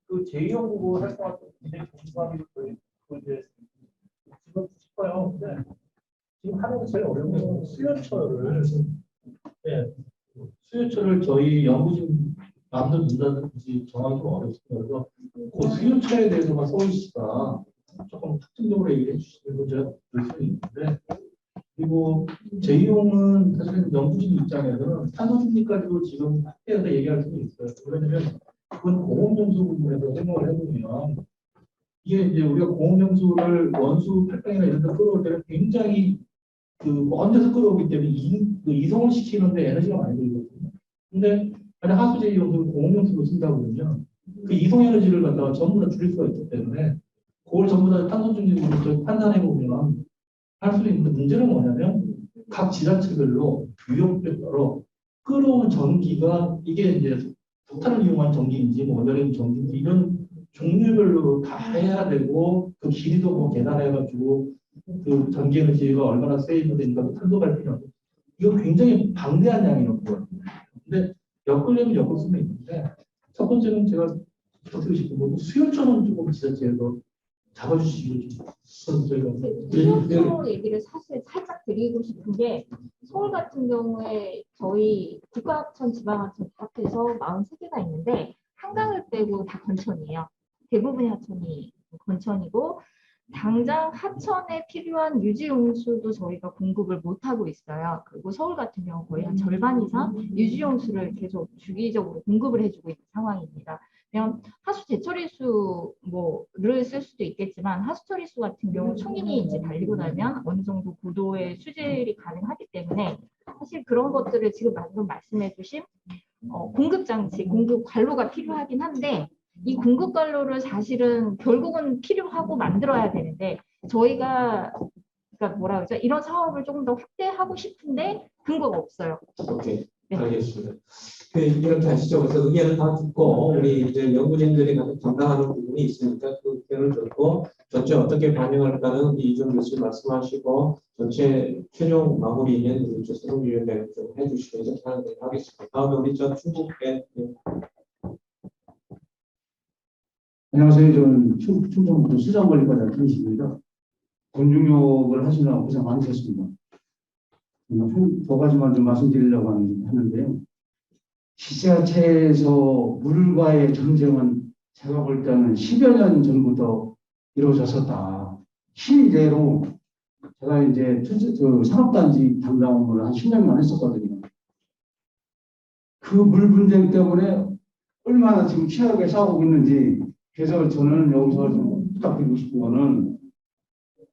그 제2형 부분 할 것 같은 굉장히 공부하기도 이제 지금 싶어요. 근데 지금 하는 게 제일 어려운 게 수요처를 수요처를 저희 연구진 마음대로 문다든지 정하기가 어렵습니다. 그래서 그 수요처에 대해서만 서울시가 조금 특징적으로 얘기해 주시는 거 제가 볼 수 있는데 그리고 제2용은 사실은 연구진 입장에서는 탄소 중립까지도 지금 확대해서 얘기할 수는 있어요. 왜냐하면 그건 공업용수 부분에서 생각을 해보면 이게 이제 우리가 공업용수를 원수 팔당이나 이런 데 끌어올 때는 굉장히 먼 데서 끌어오기 때문에 이송을 시키는데 에너지가 많이 들거든요. 근데 만약 하수 제2용수를 공업용수로 쓴다 그러면 그 이송 에너지를 갖다가 전부 다 줄일 수가 있기 때문에 그걸 전부 다 탄소 중립으로 판단해 보면 할 수 있는데 문제는 뭐냐면 각 지자체별로 유형별로 끌어온 전기가 이게 이제 석탄을 이용한 전기인지 뭐 원자력 전기인지 이런 종류별로 다 해야 되고 그 길이도 뭐 계산해가지고 그 전기 에너지가 얼마나 세이브 되니까 탄소 발생하고 이거 굉장히 방대한 양이었거든요. 근데 엮으려면 엮을 수는 있는데 첫 번째는 제가 어떻게 싶은 거고 수요처는 조금 지자체에서 잡아주시고 좀 저희가 수요처 얘기를 사실 살짝 드리고 싶은 게 서울 같은 경우에 저희 국가하천, 지방하천 다 합해서 43개가 있는데 한강을 빼고 다 건천이에요. 대부분의 하천이 건천이고 당장 하천에 필요한 유지용수도 저희가 공급을 못하고 있어요. 그리고 서울 같은 경우 거의 한 절반 이상 유지용수를 계속 주기적으로 공급을 해주고 있는 상황입니다. 그냥 하수 재처리수 뭐를 쓸 수도 있겠지만 하수 처리수 같은 경우 총인이 이제 달리고 나면 어느 정도 고도의 수질이 가능하기 때문에 사실 그런 것들을 지금 방금 말씀해주신 공급 장치, 공급 관로가 필요하긴 한데 이 공급 관로를 사실은 결국은 필요하고 만들어야 되는데 저희가 그러니까 뭐라 그러죠? 이런 사업을 조금 더 확대하고 싶은데 근거가 없어요. 오케이. 네. 알겠습니다. 이렇게 하시죠. 그래서 의견을 다 듣고 우리 이제 연구진들이 담당하는 부분이 있으니까 그 의견을 듣고 전체 어떻게 반영할까는 이종 교수님 말씀하시고 전체 최종 마무리는 우리 세종위원장님 좀 해주시고 이렇게 하는 걸로 하겠습니다. 다음에 우리 충북에 안녕하세요. 저는 충청북도 수정관리과장 김희식입니다. 건중욕을 하시느라 고생 많으셨습니다. 두 가지만 좀 말씀드리려고 하는데요. 지자체에서 물과의 전쟁은 제가 볼 때는 10여 년 전부터 이루어졌었다. 실제로 제가 이제 산업단지 담당을 한 10년만 했었거든요. 그 물 분쟁 때문에 얼마나 지금 치열하게 싸우고 있는지 그래서 저는 여기서 좀 부탁드리고 싶은 거는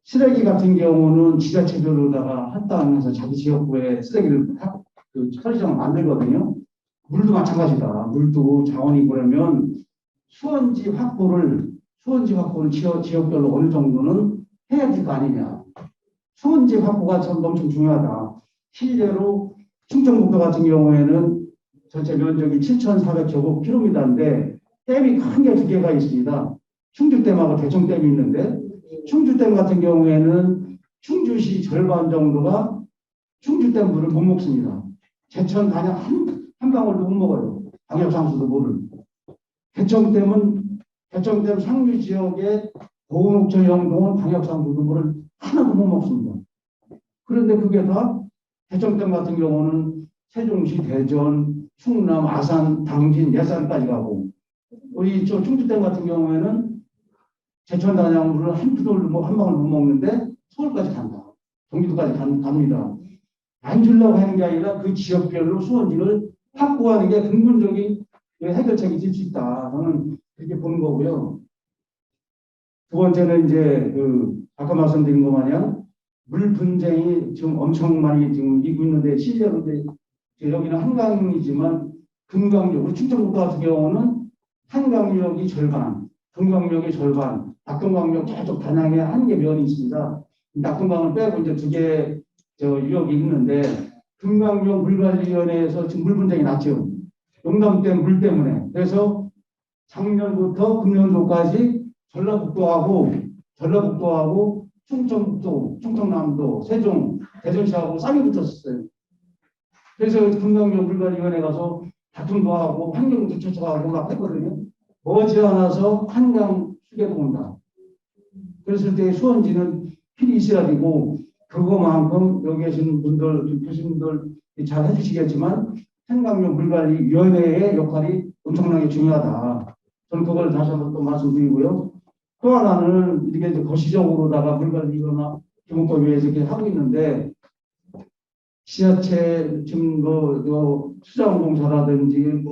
쓰레기 같은 경우는 지자체별로다가 할당해서 자기 지역구에 쓰레기를 처리장을 만들거든요. 물도 마찬가지다. 물도 자원이 그러면 수원지 확보를 지역별로 어느 정도는 해야 될 거 아니냐. 수원지 확보가 참 엄청 중요하다. 실제로 충청북도 같은 경우에는 전체 면적이 7,400제곱킬로미터인데 댐이 큰 게 두 개가 있습니다. 충주댐하고 대청댐이 있는데 충주댐 같은 경우에는 충주시 절반 정도가 충주댐 물을 못 먹습니다. 제천 단양 한 방울도 못 먹어요. 방역상수도 물을. 개청댐 상류 지역의 보호목조 영동은 방역상수도 물을 하나도 못 먹습니다. 그런데 그게 다 개청댐 같은 경우는 세종시, 대전, 충남, 아산, 당진, 예산까지 가고 우리 저 충주댐 같은 경우에는 제천 단양물을 한 푸들도 한 방울 못 먹는데 서울까지 간다. 경기도까지 갑니다. 안 주려고 하는 게 아니라 그 지역별로 수원지를 확보하는 게 근본적인 해결책이 될 수 있다. 저는 그렇게 보는 거고요. 두 번째는 이제 아까 말씀드린 것 마냥 물 분쟁이 지금 엄청 많이 지금 일고 있는데 실제로 이제 여기는 한강이지만 금강역, 우리 충청북도 같은 경우는 한강역이 절반, 금강역이 절반, 낙동강역 계속 단양에 한 개 면이 있습니다. 낙동강을 빼고 이제 두 개 유역이 있는데 금강역 물관리위원회에서 지금 물 분쟁이 났죠. 용담댐 물 때문에. 그래서 작년부터 금년도까지 전라북도하고 충청북도, 충청남도, 세종, 대전시하고 쌍이 붙었어요. 그래서 금강역 물관리위원회 가서 다툼도 하고 환경도 조사하고 막 했거든요. 머지않아서 한강 수계도 온다. 그랬을 때 수원지는 필히 있어야 되고 그거만큼 여기 계신 분들, 교수님들 잘 해주시겠지만 한강역 물관리위원회의 역할이 엄청나게 중요하다. 저는 그걸 다시 한번 또 말씀드리고요. 또 하나는 이렇게 이제 거시적으로다가 물관리위원회 기본법위에서 이렇게 하고 있는데 지자체 지금 수자원공사라든지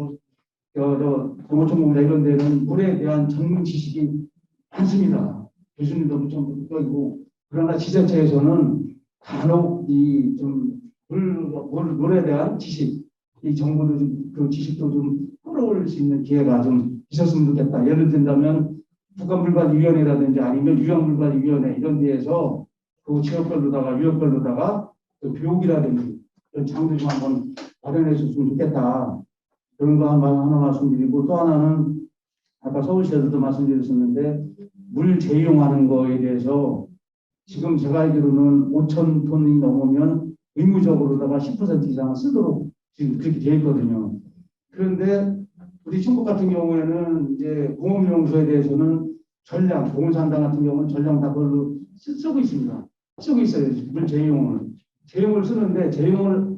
공어촌공사 이런 데는 물에 대한 전문 지식이 많습니다. 교수님도 좀 있고 그러나 지자체에서는 간혹 이 좀 물에 대한 지식, 이 정보도 좀, 그 지식도 좀 끌어올 수 있는 기회가 좀 있었으면 좋겠다. 예를 든다면 국가물관위원회라든지 아니면 유형물관위원회 이런 데에서 그 지역별로다가 유역별로다가 그 교육이라든지 그런 장도 좀 한번 마련해 줬으면 좋겠다. 그런 거 하나 말씀드리고 또 하나는 아까 서울시에서도 말씀드렸었는데 물 재이용하는 거에 대해서 지금 제가 알기로는 5천 톤이 넘으면 의무적으로다가 10% 이상을 쓰도록 지금 그렇게 되어 있거든요. 그런데 우리 충북 같은 경우에는 이제 공업용수에 대해서는 전량, 동원산당 같은 경우는 전량 다 그걸로 쓰고 있습니다. 쓰고 있어요. 물 재이용을. 재이용을 쓰는데 재이용을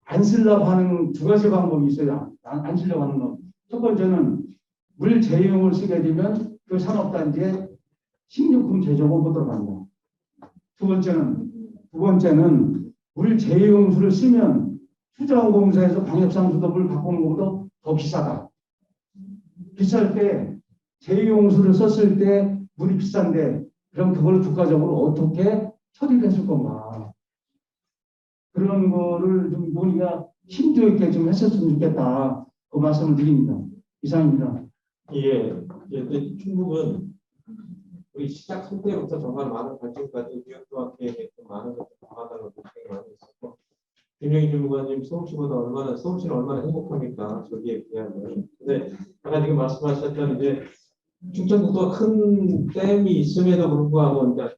안 쓰려고 하는 두 가지 방법이 있어요. 안 쓰려고 하는 거. 첫 번째는 물 재이용을 쓰게 되면 그 산업단지에 식료품 제조가 못 들어간다. 두 번째는 물 재이용수를 쓰면 수자원공사에서 방역상수도 물 바꾸는 것보다 더 비싸다. 비쌀 때 재이용수를 썼을 때 물이 비싼데 그럼 그걸 국가적으로 어떻게 처리를 했을 건가. 그런 거를 좀 논의가 심도 있게 좀 했었으면 좋겠다. 그 말씀을 드립니다. 이상입니다. 예, 충북은 우리 시작 때부터 정말 많은 관심까지 지역조합 계획에 많은 것을 담아달라고 굉장히 많이 있었고 김영희 주무관님 서울시는 얼마나 행복합니까? 저기에 비하면. 근데 아까 지금 말씀하셨던 이제 충청북도가 큰 댐이 있음에도 불구하고 그러니까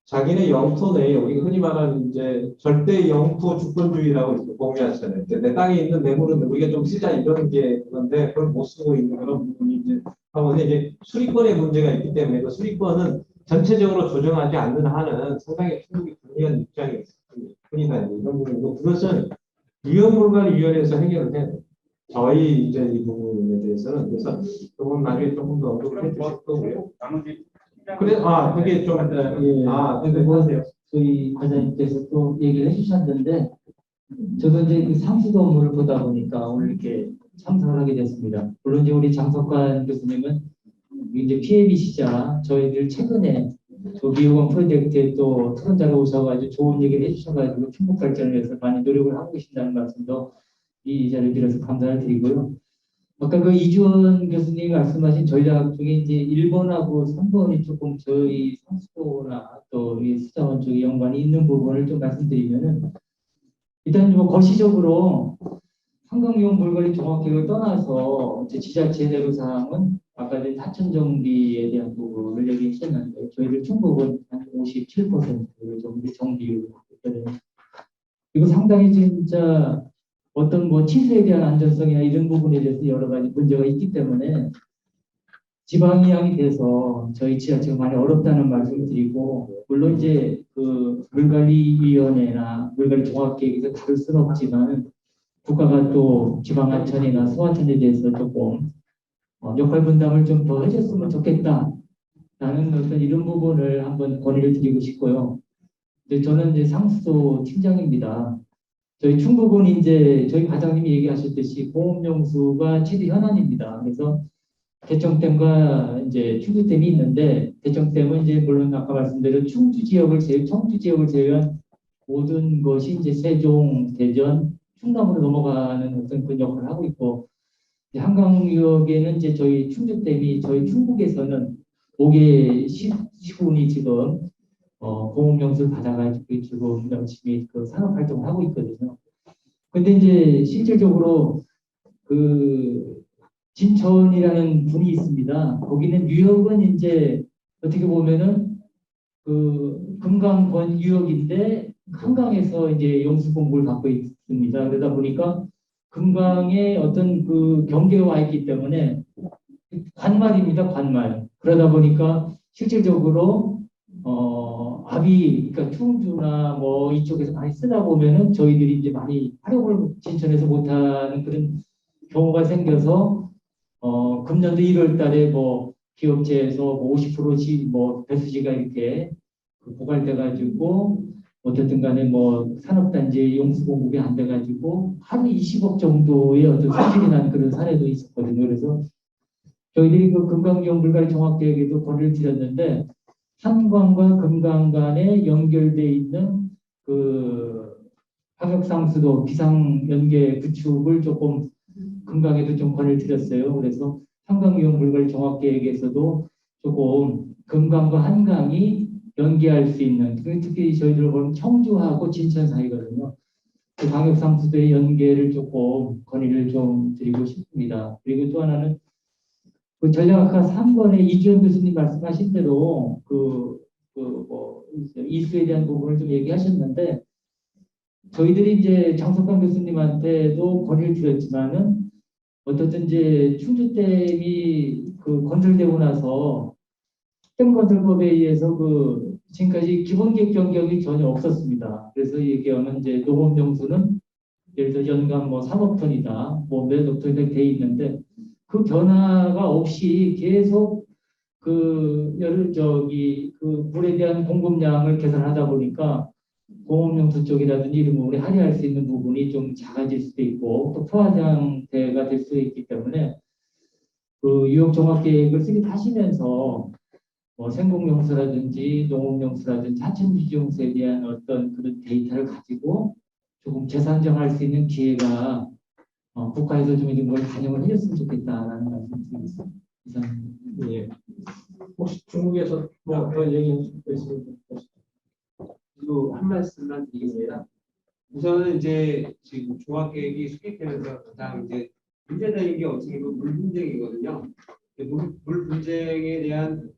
자기네 영토 내에 우리가 흔히 말하는 이제 절대 영토 주권주의라고 공유하잖아요. 내 땅에 있는 뇌물은 우리가 좀 쓰자 이런 게 그런데 그걸 못 쓰고 있는 그런 부분이 이제 하고 이제 수리권의 문제가 있기 때문에 그 수리권은 전체적으로 조정하지 않는 한은 상당히 충분히 불리한 입장이 있습니다. 이런 부분이고 그것은 위험물관위원회에서 해결을 해야 돼요. 저희 이제 이 부분에 대해서는 그래서 그 부분 나중에 조금 더 언급을 해주실 거고요. 그래, 그게 좀, 근데 뭐 저희 과장님께서 또 얘기를 해주셨는데, 저도 이제 그 상수도 업무를 보다 보니까 오늘 이렇게 참석을 하게 됐습니다. 물론 이제 우리 장석관 교수님은 이제 PAB시자 저희들 최근에 미호강 프로젝트에 또 토론자가 오셔가지고 좋은 얘기를 해주셔가지고 충북 발전을 위해서 많이 노력을 하고 계신다는 말씀도 이 자리를 빌어서 감사를 드리고요. 아까 그 이주원 교수님이 말씀하신 저희 대학 쪽에 이제 1번하고 3번이 조금 저희 상수도나 또 이 수자원 쪽에 연관이 있는 부분을 좀 말씀드리면은 일단 뭐 거시적으로 한강용 물관리 종합계획을 떠나서 지자체 내부 사항은 아까 이제 하천 정비에 대한 부분을 얘기했었는데 저희들 충북은 한 57% 정도 정비율을 갖고 있거든요. 그리고 상당히 진짜 어떤 뭐 치수에 대한 안전성이나 이런 부분에 대해서 여러 가지 문제가 있기 때문에 지방이양이 돼서 저희 지자체가 많이 어렵다는 말씀을 드리고, 물론 이제 그 물관리위원회나 물관리종합계획에서 다룰 수는 없지만 국가가 또 지방하천이나 소하천에 대해서 조금 역할 분담을 좀 더 해줬으면 좋겠다라는 어떤 이런 부분을 한번 건의를 드리고 싶고요. 저는 이제 상수도 팀장입니다. 저희 충북은 이제 저희 과장님이 얘기하셨듯이 보험용수가 최대 현안입니다. 그래서 대청댐과 이제 충주댐이 있는데, 대청댐은 이제 물론 아까 말씀드린 청주 지역을 제외한 모든 것이 이제 세종, 대전, 충남으로 넘어가는 어떤 그 역할을 하고 있고, 한강유역에는 이제 저희 충주댐이 저희 충북에서는 5개 시군이 지금 보험용수를 받아가지고 지금 열심히 그 산업 활동을 하고 있거든요. 근데 이제 실질적으로 그 진천이라는 분이 있습니다. 거기는 유역은 이제 어떻게 보면은 그 금강권 유역인데 한강에서 이제 용수 공급을 받고 있습니다. 그러다 보니까 금강에 어떤 그 경계가 와 있기 때문에 관말입니다. 관말. 그러다 보니까 실질적으로 압이 그러니까 충주나 뭐 이쪽에서 많이 쓰다 보면은 저희들이 이제 많이 활용을 진천에서 못하는 그런 경우가 생겨서 금년도 1월 달에 뭐 기업체에서 뭐 50%씩 뭐 배수지가 이렇게 고갈돼 가지고 어쨌든 간에 뭐 산업단지 용수 공급이 안 돼 가지고 하루 20억 정도의 어떤 손실이 난 그런 사례도 있었거든요. 그래서 저희들이 그 금강지역 물관리 종합계획에도 건의를 드렸는데, 한강과 금강 간에 연결돼 있는 그 하격상수도 비상 연계 구축을 조금 금강에도 좀 건의를 드렸어요. 그래서 한강유역 물관리 종합계획에서도 조금 금강과 한강이 연계할 수 있는, 특히 저희들 보면 청주하고 진천 사이거든요. 그 광역상수도의 연계를 조금 건의를 좀 드리고 싶습니다. 그리고 또 하나는 그 전략학과 3번에 이주연 교수님 말씀하신 대로 뭐 이수에 대한 부분을 좀 얘기하셨는데, 저희들이 이제 장석환 교수님한테도 건의를 드렸지만은 어떻든 이제 충주댐이 그 건설되고 나서 댐 건설법에 의해서 그 지금까지 기본계획 변경이 전혀 없었습니다. 그래서 얘기하면 이제 농업용수는 예를 들어 연간 뭐 3억 톤이다, 뭐 몇억 톤이다 돼 있는데, 그 변화가 없이 계속 그 물에 대한 공급량을 계산하다 보니까 공업용수 쪽이라든지 이런 부분에 할애할 수 있는 부분이 좀 작아질 수도 있고, 또 포화장대가 될 수 있기 때문에 그 유역종합계획을 쓰기 하시면서 뭐 생공용수라든지 농업용수라든지 하천유지용수에 대한 어떤 그런 데이터를 가지고 조금 재산정할 수 있는 기회가 국가에서 좀 이런 걸 반영을 해줬으면 좋겠다라는 말씀드리겠습니다. 이상입니다. 예. 혹시 중국에서 뭐 더 얘기 있으면 한 말씀만 드리겠습니다. 우선은 이제 지금 종합계획이 수립되면서 가장 이제 문제되는 게 어떻게 보면 물 분쟁이거든요. 물 분쟁에 대한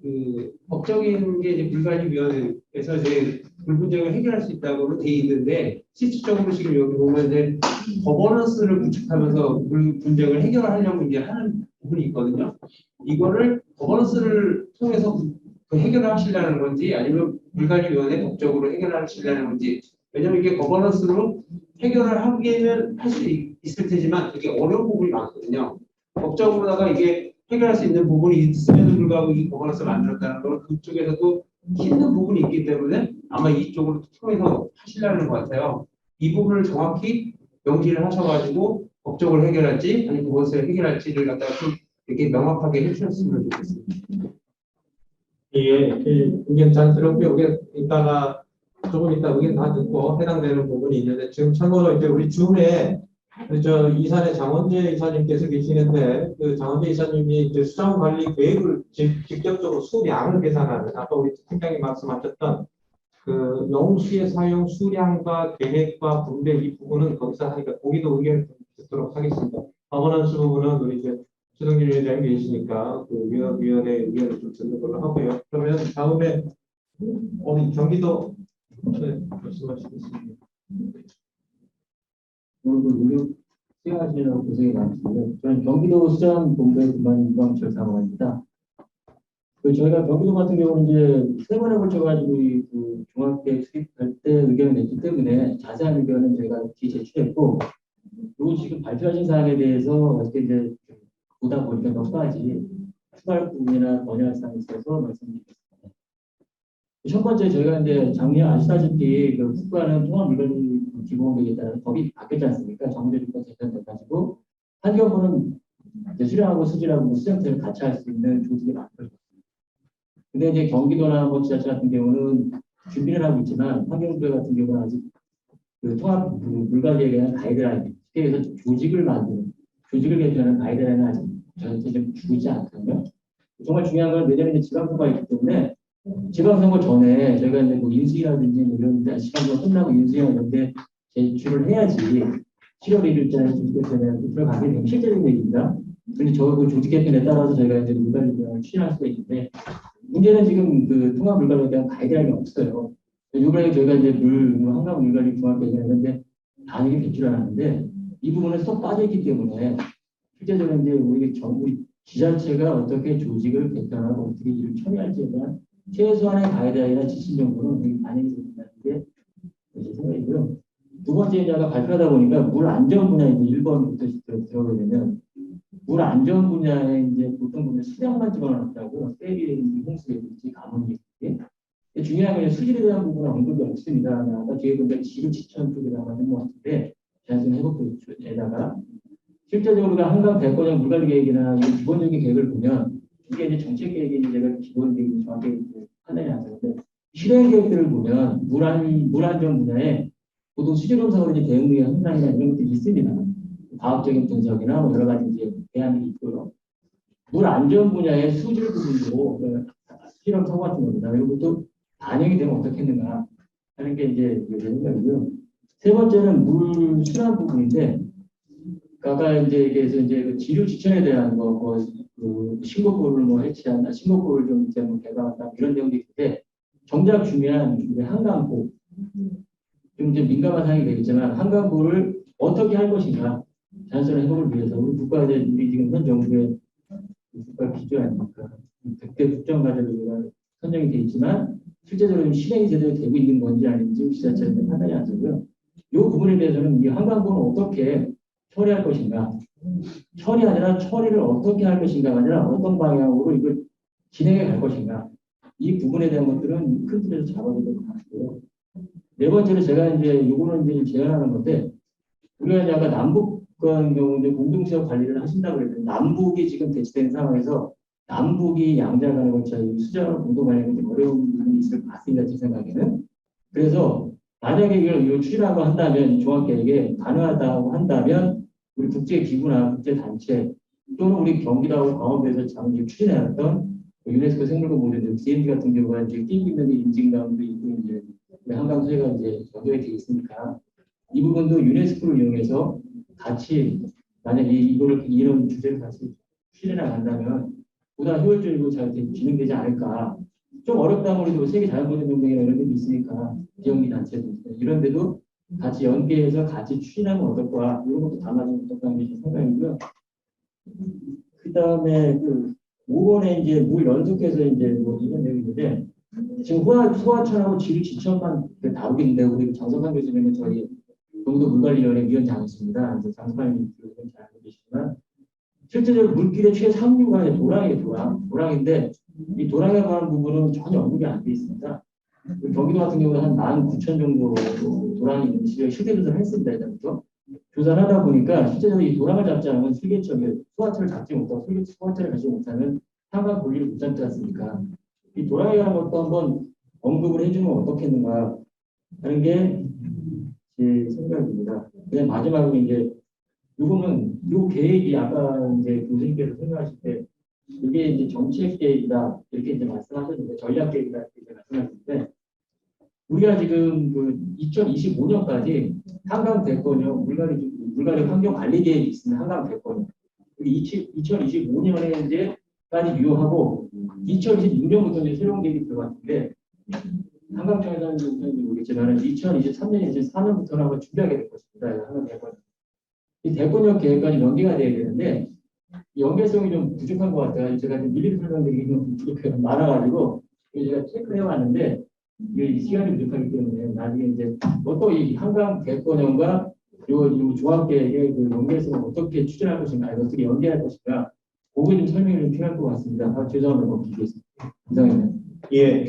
그 법적인 게 이제 물관리위원회에서 이제 물 분쟁을 해결할 수 있다고 돼 있는데, 실질적으로 지금 여기 보면 이제 거버넌스를 구축하면서 물 분쟁을 해결하려고 이제 하는 부분이 있거든요. 이거를 거버넌스를 통해서 그 해결을 하시려는 건지, 아니면 물관리위원회 법적으로 해결하시려는 건지. 왜냐하면 이게 거버넌스로 해결을 하기에는 할 수 있을 테지만 되게 어려운 부분이 많거든요. 법적으로다가 이게 해결할 수 있는 부분이 있음에도 불구하고 이 거버넌스를 만들었다는 건 그쪽에서도 힘든 부분이 있기 때문에 아마 이쪽으로 통해서 하시려는 것 같아요. 이 부분을 정확히 명시를 하셔가지고 법적으로 해결할지 아니면 그것을 해결할지를 갖다가 좀 이렇게 명확하게 해주셨으면 좋겠습니다. 예, 의견 잘 들었고요. 조금 이따 의견 다 듣고 해당되는 부분이 있는데, 지금 참고로 이제 우리 줌에 이산의 장원재 이사님께서 계시는데, 그 장원재 이사님이 이제 수장 관리 계획을 직접적으로 수량을 계산하는, 아까 우리 팀장님 말씀하셨던 그 용수의 사용 수량과 계획과 분배 이 부분은 거기서 하니까 거기도 의견을 듣도록 하겠습니다. 거버넌스 부분은 우리 이제 신흥길 위원장님 계시니까 그 위원회 의견을 좀 듣는 걸로 하고요. 그러면 다음에 어디 경기도 네, 말씀하시겠습니다. 우리 수행하시느라고 고생이 많으신데 저는 경기도 수자원본부에 근무하는 유광철 사무관입니다. 저희가 경기도 같은 경우는 이제 세 번에 걸쳐가지고 그 종합계획 수립할 때 의견을 냈기 때문에 자세한 의견은 저희가 제출했고, 그리고 지금 발표하신 사항에 대해서 어떻게 이제 보다 보니까 몇 가지 추가할 부분이나 번역할 사항이 있어서 말씀드리겠습니다. 첫 번째, 저희가 이제 작년 아시다시피 그 국가는 통합물관리 기본계획에 따라 법이 바뀌었지 않습니까? 정제주권 개편돼가지고 환경부는 수령하고 수질하고 수정태를 같이 할 수 있는 조직이 만들어졌습니다. 근데 이제 경기도나 뭐 지자체 같은 경우는 준비를 하고 있지만 환경부에 같은 경우는 아직 그 통합 그 물관리에 대한 가이드라인, 쉽게 해서 조직을 만드는, 조직을 개편하는 가이드라인은 아직 저한테 좀 주고 있지 않거든요. 정말 중요한 건 내년에 지방선거가 있기 때문에 지방선거 전에 저희가 이제 뭐 인수위라든지 뭐 이런 데 지방선거 끝나고 인수위나 이런 데 제출을 해야지 7월 1일자에 조직 개편에 들어가게 되면 실제적인 얘기입니다. 근데 그 조직 개편에 따라서 저희가 이제 물관리 비용을 추진할 수가 있는데, 문제는 지금 그 통합 물관리에 대한 가이드라인이 없어요. 이번에 저희가 이제 한강 물관리 종합 개편했는데 단위를 배출하는데 이 부분은 쏙 빠져있기 때문에 실제적으로 이제 우리 정부 지자체가 어떻게 조직을 개편하고 어떻게 일을 처리할지에 대한 최소한의 가이드라인이나 지침 정도는 반영이 된다는 게 제 생각이고요. 두 번째 이제 아까 발표하다 보니까 물 안전 분야 이제 1번부터 들어오게 되면 물 안전 분야에 이제 보통 보면 수량만 집어넣었다고 세비라든지 홍수라든지 가뭄이든지 중요한 건 수질에 대한 부분은 언급이 없습니다. 아까 뒤에 보니까 지류 지천 쪽에다가 하는 것 같은데 자연스러운 회복에다가 실제적으로 한강 백권형 물관리 계획이나 이런 기본적인 계획을 보면 이게 이제 정책 계획이 제가 기본 계획이 정확히 판단이 안 되는데 실행 계획들을 보면 물 안전 분야에 보통 수질 검사로 이제 대응의 현상이나 이런 것들이 있습니다. 과학적인 분석이나 뭐 여러 가지 이제 대안이 있고요. 물 안전 분야의 수질 부분도 실험 사고 같은 겁니다. 이런 것도 반영이 되면 어떻겠는가 하는 게 이제 제 생각이고요. 세 번째는 물 순환 부분인데, 아까 이제 얘기해서 이제 그 지류 지천에 대한 그 신고골을 뭐 해치한다, 신고골을 좀 이제 뭐 개방한다 이런 내용도 있는데, 정작 중요한 우리 한강보 좀 이제 민감한 사항이 되겠지만 한강보를 어떻게 할 것인가, 자연스러운 회복을 위해서 우리 지금 현 정부의 국가 기조 아닙니까? 그때 국정과제가 선정이 되어 있지만 실제적으로 실행이 제대로 되고 있는 건지 아닌지 지자체에서 판단이 안 되고요. 이 부분에 대해서는 이 한강보는 어떻게 처리할 것인가, 처리 아니라 처리를 어떻게 할 것인가가 아니라 어떤 방향으로 이걸 진행해 갈 것인가, 이 부분에 대한 것들은 큰 틀에서 잡아야 될 것 같고요. 네 번째로 제가 이제 요거는 이제 제안하는 건데, 우리가 이제 아까 남북 같은 경우 이제 공동지역 관리를 하신다고 그랬는데 남북이 지금 대치된 상황에서 남북이 양자간에 걸쳐 수자원 공동 관리하는 어려운 부분이 있을 것 같습니다, 제 생각에는. 그래서 만약에 이걸 추진하고 한다면 종합계획에 가능하다고 한다면 우리 국제기구나 국제단체 또는 우리 경기도하고 강원도에서 장기 추진해왔던 유네스코 생물권 모델 DMZ 같은 경우가 이제 끼고 있는 게 인증감도 있고 이제 한강 수해가 이제 연결이 되어 있으니까 이 부분도 유네스코를 이용해서 같이 만약에 이런 주제를 같이 추진해 나간다면 보다 효율적이고 잘 진행되지 않을까. 좀 어렵다 보니까 세계 자연보전연맹이나 이런 데도 있으니까 비영리 단체도 이런 데도 같이 연계해서 같이 추진하면 어떨까, 이런 것도 담아주면 어떨까 하는 게 제 생각이고요. 그 다음에 그 5번에 이제 물 연속해서 이제 뭐 이런 내용인데, 지금 소하천하고 지류 지천만 다루겠는데 우리 장석환 교수님은 저희 경기도 물관리위원회 위원장이십니다. 이제 장석환 교수님 잘 알고 계시지만 실제적으로 물길의 최상류가 도랑인데 이 도랑에 관한 부분은 전혀 언급이 안 돼 있습니다. 경기도 같은 경우는 한 19,000 정도 도랑이 있는데 실제 조사를 했습니다. 예전부터 조사를 하다 보니까 실제적으로 이 도랑을 잡지 않으면 슬개척에 소하철을 잡지 못하고 소하철을 가지 못하면 한강 분리를 못 잡지 않습니까? 이 도랑에 관한 것도 한번 언급을 해주면 어떻겠는가 하는 게 제 생각입니다. 그냥 마지막으로 이제 요거는 요 계획이 아까 이제 교수님께서 설명하실 때 이게 이제 정책 계획이다 이렇게 이제 말씀하셨는데, 전략 계획이다 이렇게 말씀하셨는데, 우리가 지금 그 2025년까지 한강 대권형 물관리 환경 관리 계획이 있습니다. 한강 대권형 여기 2025년에 이제까지 유효하고 2026년부터 이제 새로운 계획이 들어갔는데 한강청에서는 우선인지 모르겠지만 2023년, 2024년부터는 한번 준비하게 될 것입니다. 한강 대권. 이 대권역 계획까지 연계가 돼야 되는데 연계성이 좀 부족한 것 같아요. 제가 좀 미리 설명드리기 좀 부족해요. 많아가지고 제가 체크해 왔는데 이게 시간이 부족하기 때문에 나중에 이제 또 이 한강 대권역과 이 종합계획의 그 연계성을 어떻게 추진할 것인가, 어떻게 연계할 것인가, 그거 좀 설명이 좀 필요할 것 같습니다. 죄송합니다. 멈추겠습니다. 이상입니다. 예,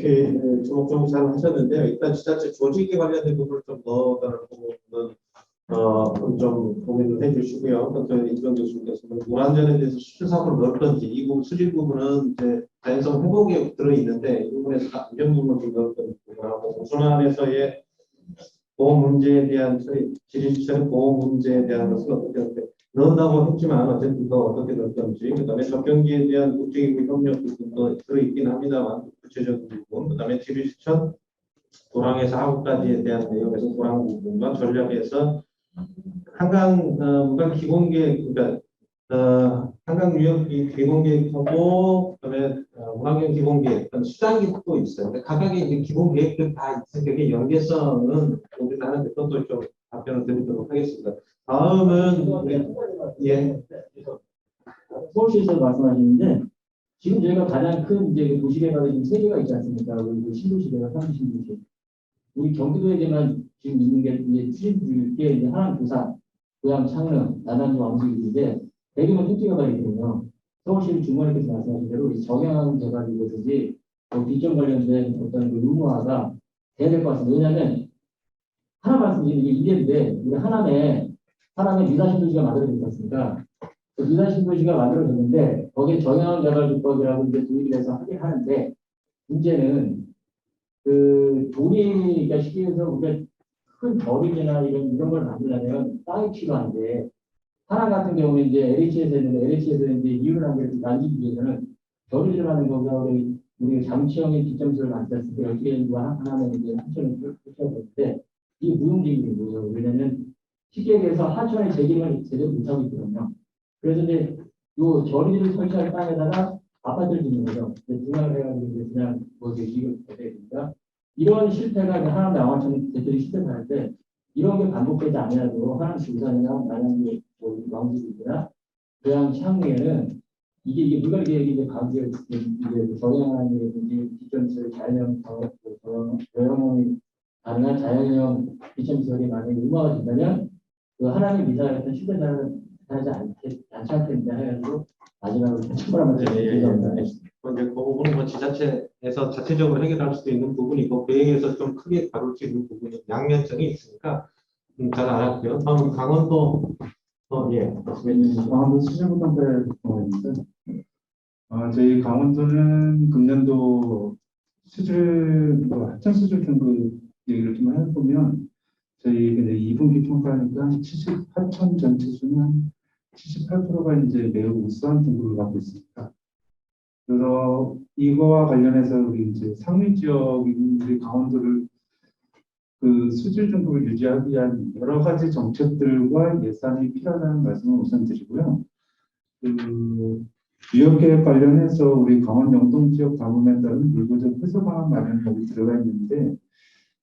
주목좀 잘 하셨는데요. 일단 지자체 조직에 관련된 부분을 좀 더 다른 부분은 좀 고민을 해주시고요. 또 이정 교수님께서는 물안전에 대해서 수준사고를 넣을 건지 이 부분 수질 부분은 이제 자연성 회복에 들어 있는데 이 부분에서 안전 부분을 좀 넣을 건지 부분하고 우선안에서의 보험 문제에 대한 지리시설의 보험 문제에 대한 것은 어떻게 넣는다고 했지만 어쨌든 더 어떻게 넣을 건지, 그다음에 접경지에 대한 국제기구 협력 부분도 들어있긴 합니다만 구체적인 부분, 그다음에 지리시설 도랑에서 하구까지에 대한 내용에서 도랑 부분과 전략에서 한강 문강 기본계획, 그러니까 한강 유역 기본계획하고 그다음에 문화경 기본계획, 수장 계획도 있어요. 근데 각각의 이제 기본계획들 다 있으니까 그 연계성은 우리가 하는데 그것도 좀 답변을 드리도록 하겠습니다. 다음은 예. 서울시에서 말씀하시는데 지금 저희가 가장 큰 이제 도시계가 지금 세 개가 있지 않습니까? 우리 신도시계가 상수신도시. 우리 경기도에게만 지금 있는 게 이제 추진 중일 게 이제 하남, 부산, 고양, 창릉, 나단주, 왕수인데 대규모 택지가 있거든요. 서울시 중관님께서 말씀하신 대로 이 정양 개발이라든지 뒷점 관련된 어떤 그 의무화가 돼야 될 것 같습니다. 왜냐하면 하나 말씀드리는 게 이게인데 우리 하남에 미사신도시가 만들어졌지 않습니까? 그 미사신도시가 만들어졌는데 거기에 정양개발주법이라고 이제 도입을 해서 하긴 하는데 문제는 그 도리가 시기에서 우리가 큰 거리나 이런 걸 만들려면 땅이 필요한데 하나 같은 경우는 이제 LH에서 이제 이유를 한 게 남기기 위해서는 거리를 하는 거가 우리 장치형의 뒷점수를 만들었을 때 12개인과 하나는 이제 하천을 펼쳐야 되는데 이게 무용지물인 거예요. 왜냐하면 쉽게 얘기해서 하천의 재기능을 제대로 못하고 있거든요. 그래서 이제 요 저리를 설치할 땅에다가 아파트를 짓는 거죠. 분양을 해가지고 이제 그냥 뭐 이제 이익을 받아야 되니까 이런 실패가 하남 양화천 대표들이 실패하는데 이런 게 반복되지 않아도 하남 부산이나 남양주 왕주이나 고양 창릉에는 이게 물건 계획이 이제 강제 이제 정형이라든지 뒷점수를 자연형 저형이 가능한 자연형 뒷점수설이 만약에 의무화가 된다면 그 하나님 미사를 했던 실패자는 하지 않지 않겠냐 해가지고 마지막으로 충분한 이제 그 부분은 뭐 지자체에서 자체적으로 해결할 수도 있는 부분이고 계획에서 좀 크게 다룰 수 있는 부분이 양면성이 있으니까 잘 알았고요. 다음은 강원도 예. 강원도 수질부담대 부분인데 저희 강원도는 금년도 하천 수질 등급 얘기를 좀 해보면 저희 근데 2분기 평가니까 78천 전체 수는 78%가 이제 매우 우수한 등급을 갖고 있습니다. 그래서 이거와 관련해서 우리 이제 상위 지역인 우리 강원도를 그 수질 등급을 유지하기 위한 여러 가지 정책들과 예산이 필요하다는 말씀을 우선 드리고요. 그 유역계획 관련해서 우리 강원 영동 지역 가뭄에 따른 물부족 해소 방안 마련 여기 들어가 있는데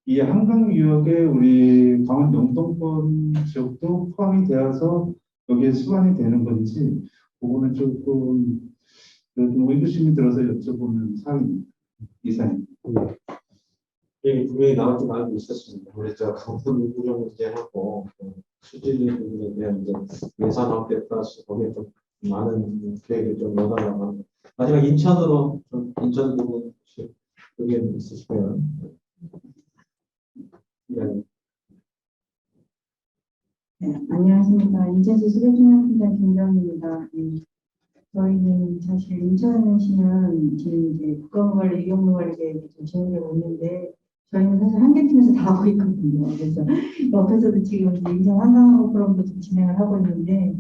이 한강 유역에 우리 강원 영동권 지역도 포함이 되어서 여기에 수반이 되는 건지 그거는 조금 의구심이 들어서 여쭤보는 사항입니다. 이상입니다. 예, 분명히 나올 줄 알고 있었습니다. 우리 저 강원 물부족 문제하고 수질 부분에 대한 이제 예산 확대 플러스 거기에 좀 많은 계획을 좀 넣어달라고 합니다. 마지막 인천으로 좀 인천 부분 의견 있으시면 네, 안녕하십니까. 인천시 수도통합팀장 김정희입니다. 저희는 사실 인천시는 지금 이제 국가관리, 이용관리 계획이 좀 진행되고 있는데 저희는 사실 한 개 팀에서 다 하고 있거든요. 그래서 옆에서도 지금 이제 인천 한강하고 프로그램도 좀 진행을 하고 있는데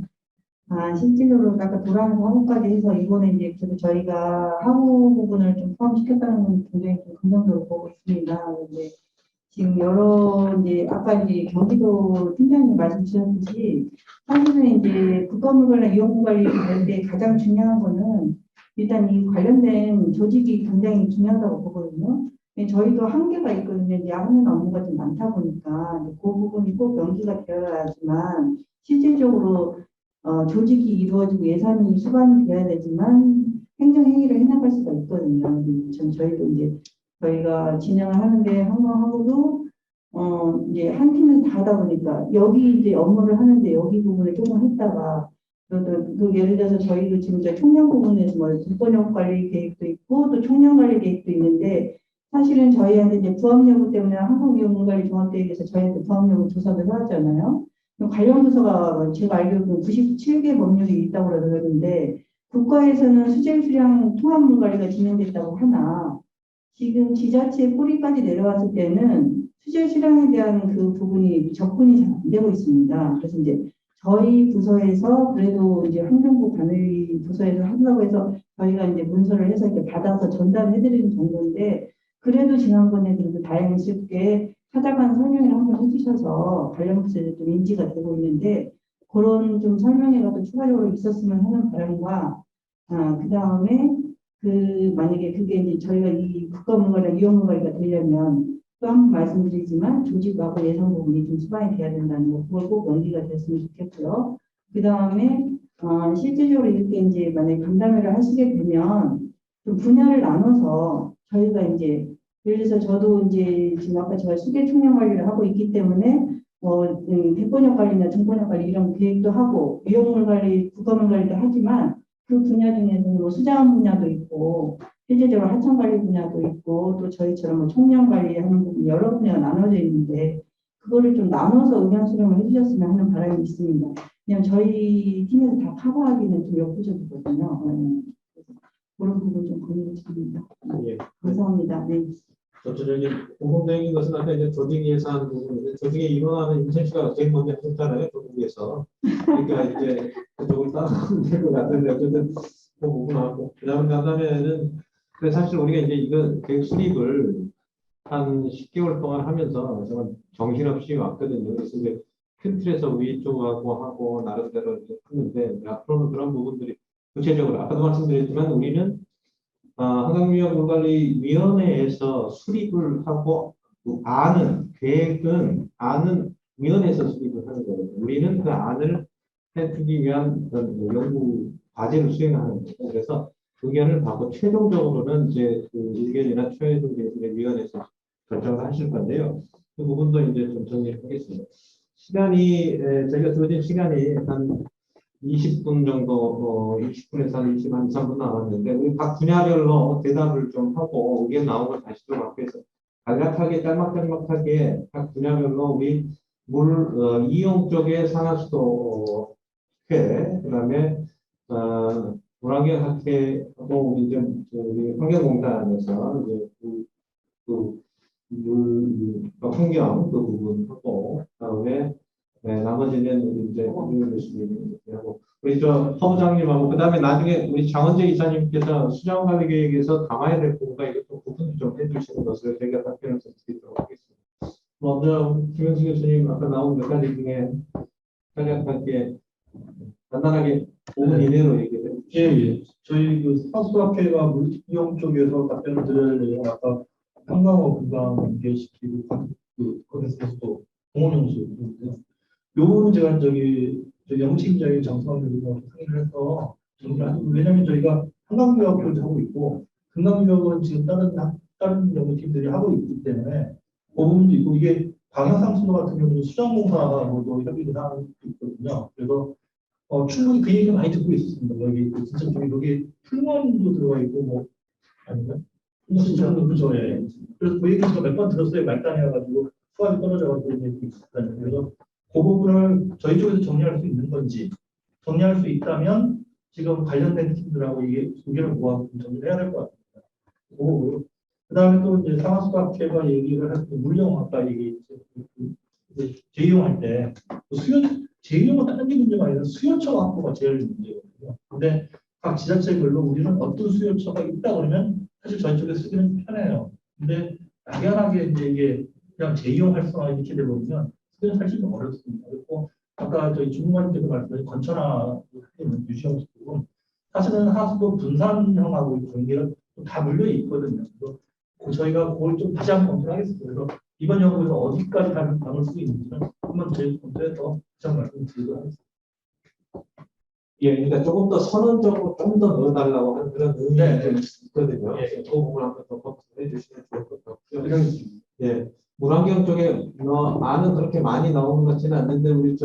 실질적으로 아까 도랑에서 하구까지 해서 이번에 이제 그래도 저희가 하구 부분을 좀 포함시켰다는 건 굉장히 좀 긍정적으로 보고 있습니다. 근데 지금 여러 이제 아까 이제 경기도 팀장님 말씀 주셨듯이 사실은 이제 국가물관리 이용관리 할 때 가장 중요한 거는 일단 이 관련된 조직이 굉장히 중요하다고 보거든요. 저희도 한계가 있거든요. 이제 하는 업무가 좀 많다 보니까 그 부분이 꼭 연기가 되어야지만 실질적으로 조직이 이루어지고 예산이 수반이 돼야 되지만 행정행위를 해나갈 수가 있거든요. 저희도 이제 저희가 진행을 하는데 한번하고도 이제 한 팀은 다 하다 보니까 여기 이제 업무를 하는데 여기 부분을 조금 했다가 그 예를 들어서 저희도 지금 총량 부분에서 뭐 불법력 관리 계획도 있고 또 총량 관리 계획도 있는데 사실은 저희한테 이제 부합 여부 때문에 한국위험관리 종합계획에서 저희한테 부합 여부 조사를 해왔잖아요. 관련 부서가 제가 알기로는 97개 법률이 있다고 그러는데 국가에서는 수질 수량 통합물 관리가 진행됐다고 하나 지금 지자체 뿌리까지 내려왔을 때는 수질 수량에 대한 그 부분이 접근이 잘 안 되고 있습니다. 그래서 이제 저희 부서에서 그래도 이제 환경부 관리 부서에서 한다고 해서 저희가 이제 문서를 해서 이렇게 받아서 전달해드리는 정도인데 그래도 지난번에 그래도 다행스럽게 찾아간 설명을 한번 해주셔서 관련 부서에 좀 인지가 되고 있는데 그런 좀 설명회가 또 추가적으로 있었으면 하는 바람과 그 다음에 그 만약에 그게 이제 저희가 이 국가문화랑 이용문화가 되려면 또 한 번 말씀드리지만 조직하고 예산 부분이 좀 수반이 돼야 된다는 거 그걸 꼭 연기가 됐으면 좋겠고요. 그 다음에 실질적으로 이렇게 이제 만약에 간담회를 하시게 되면 좀 분야를 나눠서 저희가 이제 예를 들어서 저도 이제 지금 아까 제가 수계 총량 관리를 하고 있기 때문에 대권역 관리나 정권역 관리 이런 계획도 하고 위험물 관리, 국가물 관리도 하지만 그 분야 중에서는 뭐 수자원 분야도 있고 실제적으로 하천 관리 분야도 있고 또 저희처럼 뭐 총량 관리하는 부분 여러 분야가 나눠져 있는데 그거를 좀 나눠서 의견 수렴을 해주셨으면 하는 바람이 있습니다. 왜냐하면 저희 팀에서 다 커버하기는 좀 역부족이거든요. 그래서 그런 부분 좀 고민해 주십니다. 예. 감사합니다. 네. 전체적인 공공적인 것은 아까 이제 조직 예산 부분인데 조직에 일어나는 인센티브가 제일 먼저 했잖아요. 조직에서. 그러니까 이제 그쪽을 따라가면 될 것 같은데 어쨌든 그 부분하고 그다음에 간다면은 사실 우리가 이제 이거 계획 수립을 한 10개월 동안 하면서 정말 정신없이 왔거든요. 그래서 이제 큰 틀에서 위쪽하고 하고 나름대로 이제 했는데 앞으로는 그런 부분들이 구체적으로 아까도 말씀드렸지만 우리는 한강위험물관리위원회에서 수립을 하고 계획은 위원회에서 수립을 하는 거거든요. 우리는 그 안을 해주기 위한 연구 과제를 수행하는 거죠. 그래서 의견을 받고 최종적으로는 이제 그 의견이나 최종 제시를 위원회에서 결정을 하실 건데요. 그 부분도 이제 좀 정리하겠습니다. 저희가 주어진 시간이 한 20분 정도, 20분에서 한 23분 남았는데, 우리 각 분야별로 대답을 좀 하고, 의견 나온 걸 다시 좀 앞에서 간략하게, 짤막하게 각 분야별로 우리 이용 쪽에 상하수도 회, 그 다음에, 물환경 학회하고, 우리 환경공단에서 이제 환경 그 부분하고, 그다음에 나머지는 우리 이제 하고 우리 허부장님하고 그다음에 나중에 우리 장원재 이사님께서 수자원관리계획에서 담아야 될 부분과 이것도 부분 좀 해주시는 것을 저희가 답변을 드리도록 하겠습니다. 먼저 김현수 교수님 아까 나온 몇 가지 중에 간략하게 간단하게 5분 이내로 얘기해 주시죠. 예. 저희 그 사수학회가 물 이용 쪽에서 답변을 드릴 내용 아까 한강호 금강 개시키고 거기서도 공원용수 있는데요. 요거는 제가 영치적인 정성들과 상의를 해서 정리를 하고 왜냐하면 저희가 한강유학교도 하고 있고 금강유학은 지금 다른 연구팀들이 하고 있기 때문에 그 부분도 있고 이게 방향상수도 같은 경우는 수정공사하고도 협의를 하고 있거든요. 그래서 충분히 그 얘기를 많이 듣고 있었습니다. 여기 진짜 여기 풀무원도 들어가 있고 뭐 아닌가요? 그죠. 예. 그래서 그 얘기 제가 몇 번 들었어요. 말단해가지고 수압이 떨어져가지고 있었다는. 그래서 그 부분을 저희 쪽에서 정리할 수 있는 건지 정리할 수 있다면 지금 관련된 팀들하고 이게 의견을 모아서 정리를 해야 될 것 같습니다. 그거고요. 그 다음에 또 이제 상하수학회가 얘기를 할 때 물용 아까 재이용할 때 재이용은 다른 게 문제가 아니라 수요처 확보가 제일 문제거든요. 근데 각 지자체별로 우리는 어떤 수요처가 있다 그러면 사실 저희 쪽에 쓰기는 편해요. 근데 막연하게 이제 이게 그냥 재이용 활성화 이렇게 되버리면 수련 사실 좀 어렵습니다. 그리고 아까 저희 주무관님께서 말씀하신 건천하 유시형 부분 사실은 하수도 분산형하고 관계가 다 물려 있거든요. 그래서 저희가 그걸 좀 다시 한번 검토하겠습니다. 그래서 이번 연구에서 어디까지 담을 수 있는지는 한번 저희 검토해서 다시 한번 말씀드리도록 하겠습니다. 예, 그러니까 조금 더 선언적으로 좀 더 넣어달라고 하는 그런 의미가 좀 있거든요. 예. 그 부분 한번 더 검토해 주시면 좋을 것 같고요. 예, 물환경 쪽에 안은 그렇게 많이 나오는 것 같지는 않는데 우리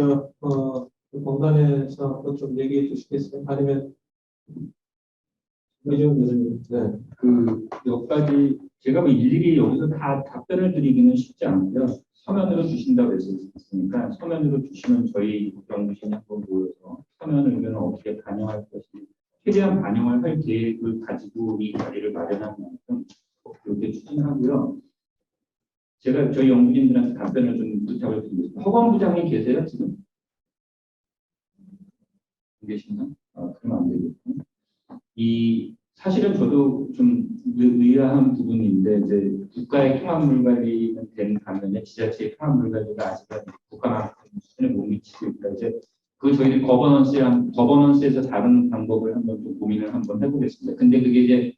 공단에서 좀 얘기해 주시겠어요? 아니면 이종 교수님. 네. 몇 가지 제가 뭐 일일이 여기서 다 답변을 드리기는 쉽지 않고요. 서면으로 주신다고 했으니까 서면으로 주시면 저희 연구진이 한번 모여서 서면 의견을 어떻게 반영할 것인지 최대한 반영을 할 계획을 가지고 이 자리를 마련한 만큼 이렇게 추진하고요. 제가 저희 연구진들한테 답변을 좀 부탁을 드리겠습니다. 허광부장님 계세요 지금? 계신가? 그러면 안 되겠고. 사실은 저도 좀 의아한 부분인데 이제 국가의 통합물 관리는 된 반면에 지자체의 통합물 관리가 아직은 국가만큼 수준에 못 미치고 있다. 이제 저희들이 거버넌스에서 다른 방법을 한번 좀 고민을 한번 해보겠습니다. 근데 그게 이제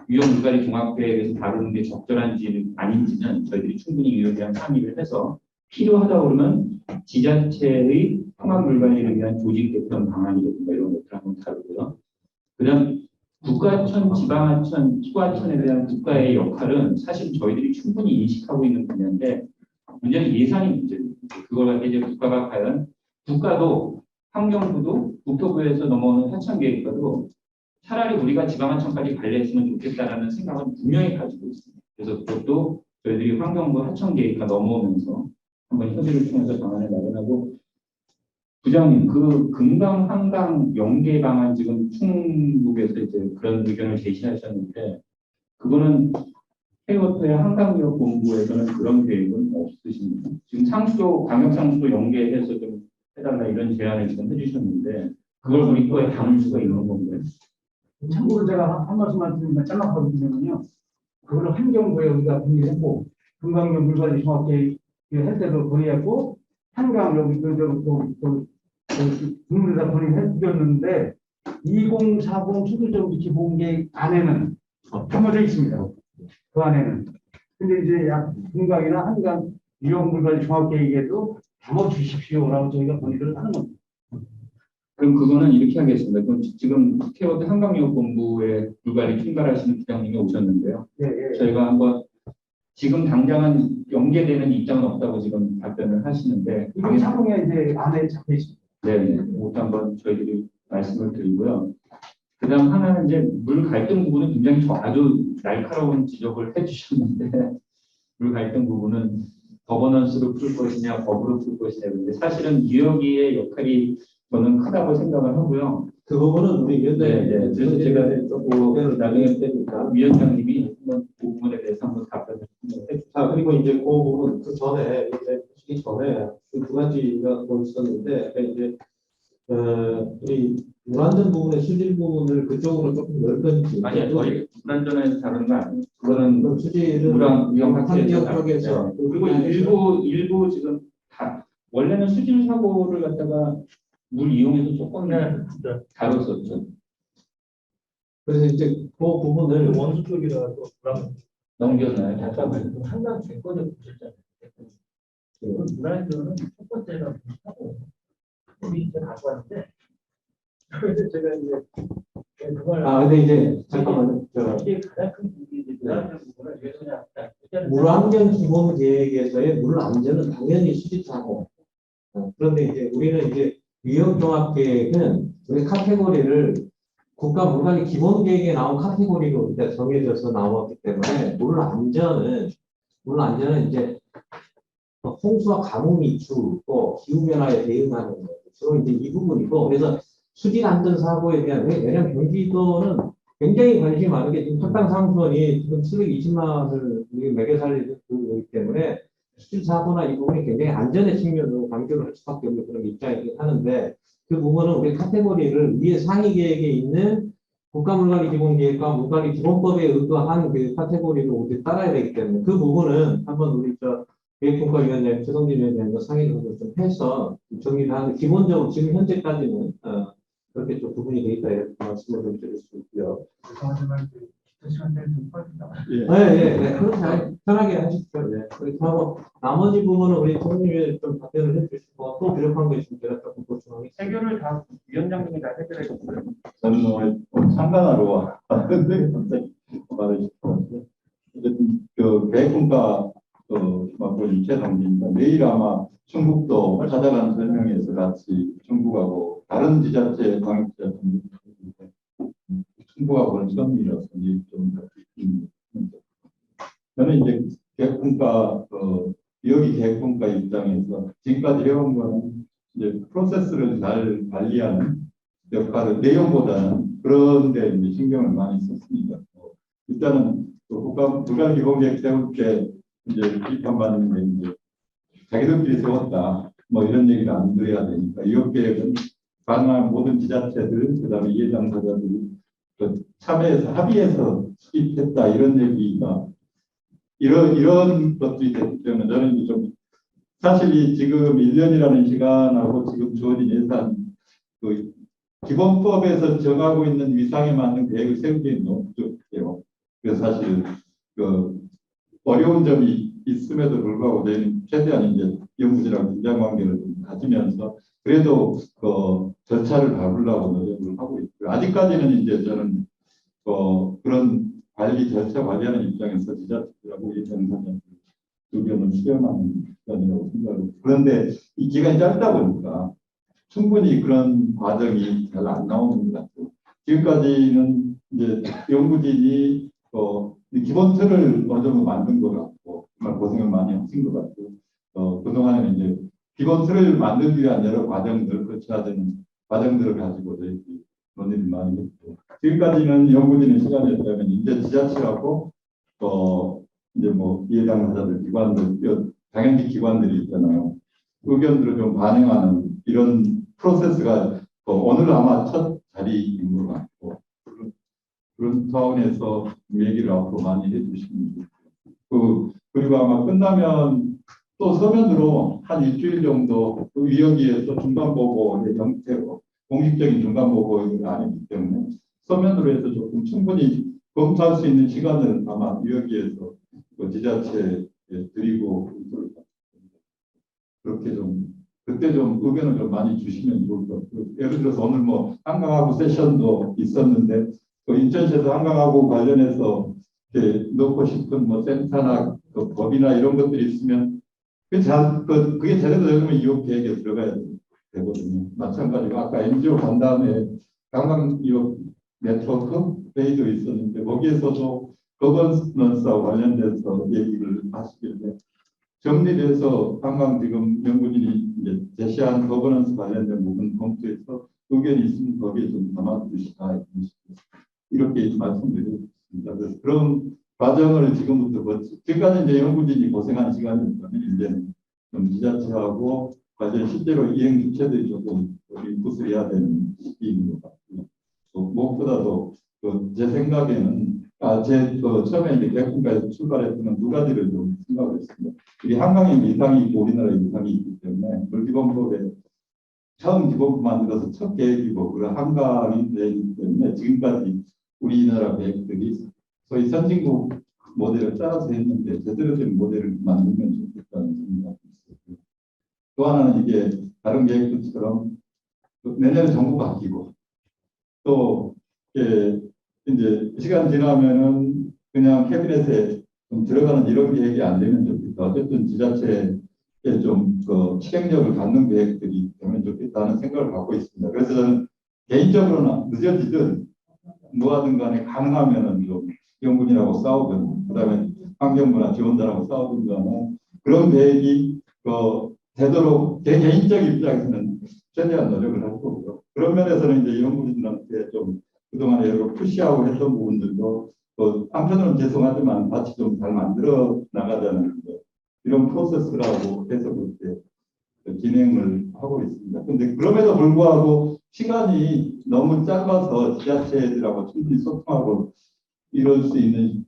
위험물 관리 종합계획에서 다루는 게 적절한지 아닌지는 저희들이 충분히 유효한 상의를 해서 필요하다 그러면 지자체의 통합물 관리를 위한 조직 개편 방안이라든가 이런 것들 한번 다루고요. 그다음 국가천, 지방하천, 투하천에 대한 국가의 역할은 사실 저희들이 충분히 인식하고 있는 분야인데 문제는 예산이 문제입니다. 그걸 갖고 이제 국가가 과연 국가도 환경부도 국토부에서 넘어오는 하천 계획과도 차라리 우리가 지방하천까지 관리했으면 좋겠다라는 생각은 분명히 가지고 있습니다. 그래서 그것도 저희들이 환경부 하천 계획과 넘어오면서 한번 협의를 통해서 방안을 마련하고 부장님, 금강, 한강 연계 방안 지금 충북에서 이제 그런 의견을 제시하셨는데 그거는 해워터의 한강역 본부에서는 그런 계획은 없으십니까? 지금 상수도 광역 상수도 연계해서 좀 해달라 이런 제안을 지금 해주셨는데 그걸 우리 거에 담을 수가 있는 건가요? 참고로 제가 한 말씀만 드리면 잘라버리면요. 그거는 환경부에 우리가 동의했고 금강역 물관리 종합계획 할 때도 동의했고 한강 여기 국물에다 건의해드렸는데 2040 수도적 위치 보험계획 안에는 담아져 있습니다. 그 안에는. 근데 이제 금강이나 한강 위험물관리 종합계획에도 담아주십시오라고 저희가 건의를 하는 겁니다. 그럼 그거는 이렇게 하겠습니다. 그럼 지금 해워터 한강역 본부에 물관리 총괄하시는 부장님이 오셨는데요. 저희가 한번 지금 당장은 연계되는 입장은 없다고 지금 답변을 하시는데 이게 자동에 이제 안에 잡혀 있습니다. 네, 그것도 한번 저희들이 말씀을 드리고요. 그다음 하나는 이제 물 갈등 부분은 굉장히 아주 날카로운 지적을 해주셨는데 물 갈등 부분은 거버넌스로 풀 것이냐 법으로 풀 것이냐 근데 사실은 유여기의 역할이 저는 크다고 생각을 하고요. 그 부분은 우리 위원장님 그래서 제가 조금 나중에 되니까 위원장님이 한번 그 부분에 대해서 한번 답변을 해주세요. 그리고 이제 그 부분 그 전에 이제 하시기 전에 두 가지가 더 있었는데 이제 우리 물안전 부분의 수질 부분을 그쪽으로 조금 넓은지 아니요, 저희 물안전에서 다루는 거 아니에요. 그거는 수질은 환경 쪽에서 그리고 일부 지금 다 원래는 수질 사고를 갖다가 물 이용해서 조금 다뤘었죠. 그래서 이제 그 부분을 원수 쪽이라서 넘겼나요? 잠깐만요. 한강 객관적 문제잖아요. 그 브라인드는 첫 번째가 하고 우리 이제 갖고 왔는데 그래서 제가 이제 그걸 근데 이제 잠깐만요. 이게 가장 큰 문제인데 브라인드 부분을 왜 그냥 물환경 기본 계획에서의 물 안전은 당연히 수집하고 그런데 이제 우리는 이제 위험 종합 계획은 우리 카테고리를 국가 물관리 기본 계획에 나온 카테고리로 이제 정해져서 나왔기 때문에 물 안전은 이제 홍수와 가뭄 이슈 또 기후 변화에 대응하는 거 주로 이제 이 부분이고 그래서 수질 안전 사고에 대한 왜냐하면 경기도는 굉장히 관심이 많은 게 지금 석당 상수원이 지금 720만을 매겨 살리는 거기 때문에 수질 사고나 이 부분이 굉장히 안전의 측면으로 강조를 할 수밖에 없는 그런 입장이긴 하는데 그 부분은 우리 카테고리를 위에 상위 계획에 있는 국가물관리 기본계획과 물관리 기본법에 의거한 그 카테고리를 우리 따라야 되기 때문에 그 부분은 한번 우리 계획평가위원회 최성진 위원장과 상의를 좀 해서 정리를 하는 기본적으로 지금 현재까지는 그렇게 좀 구분이 돼 있다 이렇게 말씀을 좀 드릴 수 있고요. 죄송하지만 기타 시간대를 좀 빠진다. 네. 그렇게 편하게 하십시오. 네. 그렇게 하고 나머지 부분은 우리 성진 위원장이 좀 답변을 해주시고 또 부족한 거 있으면 제가 조금 보충하겠습니다. 해결을 다 위원장님이 다 해결해 줬어요. 저는 뭐 참관하러 왔는데 갑자기 말을 시켰는데 어쨌든 그 계획평가 막을 최성진입니다. 내일 아마 충북도 찾아가는 설명회에서 같이 충북하고 다른 지자체 광역지자체 충북하고는 처음이라서 좀 저는 이제 계획평가 여기 계획평가 입장에서 지금까지 해온 거는 이제 프로세스를 잘 관리하는 역할을 내용보다는 그런데 이제 신경을 많이 썼습니다. 일단은 국가기본계획 세울 때 이제 비판받는 게 이제 자기들끼리 세웠다 뭐 이런 얘기를 안 드려야 되니까 이것 계획은 가능한 모든 지자체들 그다음에 이해당사자들이 참여해서 합의해서 수립했다 이런 얘기가 이런 것들이 됐기 때문에 저는 이제 좀 사실 이 지금 1년이라는 시간하고 지금 주어진 예산 그 기본법에서 정하고 있는 위상에 맞는 계획을 세우기에 너무 부족해요. 그래서 사실 그 어려운 점이 있음에도 불구하고 저희는 최대한 이제 연구진하고 긴장관계를 좀 가지면서 그래도 그 절차를 밟으려고 노력을 하고 있고요. 아직까지는 이제 저는 그런 관리 절차 관리하는 입장에서 지자체들하고 이해당사자들 의견을 수렴하는 기간이라고 생각하고 그런데 이 기간이 짧다 보니까 충분히 그런 과정이 잘 안 나오는 것 같고 지금까지는 이제 연구진이 기본 틀을 어느 정도 만든 것 같고 정말 고생을 많이 하신 것 같고 그동안에는 이제 기본 틀을 만들기 위한 여러 과정들 거쳐야 되는 과정들을 가지고 저희 논의를 많이 했고 지금까지는 연구진의 시간이었다면 이제 지자체하고 이제 뭐 이해당사자들 기관들 당연히 기관들이 있잖아요. 의견들을 좀 반영하는 이런 프로세스가 오늘 아마 첫 자리인 것 같고 그런 차원에서 얘기를 앞으로 많이 해주시면 좋겠고 그리고 아마 끝나면 또 서면으로 한 일주일 정도 그 위원기에서 중간보고의 형태로 공식적인 중간보고를 아니기 때문에 서면으로 해서 조금 충분히 검토할 수 있는 시간을 아마 위원기에서 그 지자체에 드리고 그렇게 좀 그때 좀 의견을 좀 많이 주시면 좋을 것 같아요. 예를 들어서 오늘 뭐 한강하고 세션도 있었는데 그 인천시에서 한강하고 관련해서 이렇게 넣고 싶은 뭐 센터나 그 법이나 이런 것들이 있으면 그게 제대로 되면 이용 계획에 들어가야 되거든요. 마찬가지로 아까 NGO 간담회 강강 이용 네트워크 회의도 있었는데 거기에서도 거버넌스와 관련돼서 얘기를 하시길래 정리돼서 한강 지금 연구진이 이제 제시한 거버넌스 관련된 부분 검토해서 의견이 있으면 거기에 좀 담아주시다 이렇게 말씀드리겠습니다. 그래서 그런 과정을 지금부터 지금까지 이제 연구진이 고생한 시간이니까 이제는 좀 지자체하고 과연 실제로 이행 주체들이 조금 인풋을 해야 되는 시기인 것 같고요. 무엇보다도 제 생각에는 처음에 이제 계획평가에서 출발했던 두 가지를 좀 생각을 했습니다. 우리 한강에 위상이 있고 우리나라에 위상이 있기 때문에 물기본법에 처음 기본법 만들어서 첫 계획이고 그런 한강이 되기 때문에 지금까지 우리나라 계획들이 소위 선진국 모델을 따라서 했는데 제대로 된 모델을 만들면 좋겠다는 생각이 있었고요. 또 하나는 이게 다른 계획들처럼 내년에 정부 바뀌고 또 이제 시간 지나면은 그냥 캐비넷에 좀 들어가는 이런 계획이 안 되면 좋겠다. 어쨌든 지자체에 좀 그 실행력을 갖는 계획들이 되면 좋겠다는 생각을 갖고 있습니다. 그래서 저는 개인적으로는 늦어지든 뭐하든 간에 가능하면은 좀 연구진하고 싸우든 그다음에 환경부나 지원자라고 싸우든 간에 그런 계획이 되도록 제 개인적 입장에서는 최대한 노력을 할 거고요. 그런 면에서는 이제 연구진한테 좀 그동안에 여러 푸시하고 했던 부분들도 한편으로는 죄송하지만 같이 좀 잘 만들어 나가자는 이런 프로세스라고 해서 그렇게 진행을 하고 있습니다. 그런데 그럼에도 불구하고 시간이 너무 짧아서 지자체들하고 충분히 소통하고 이럴 수 있는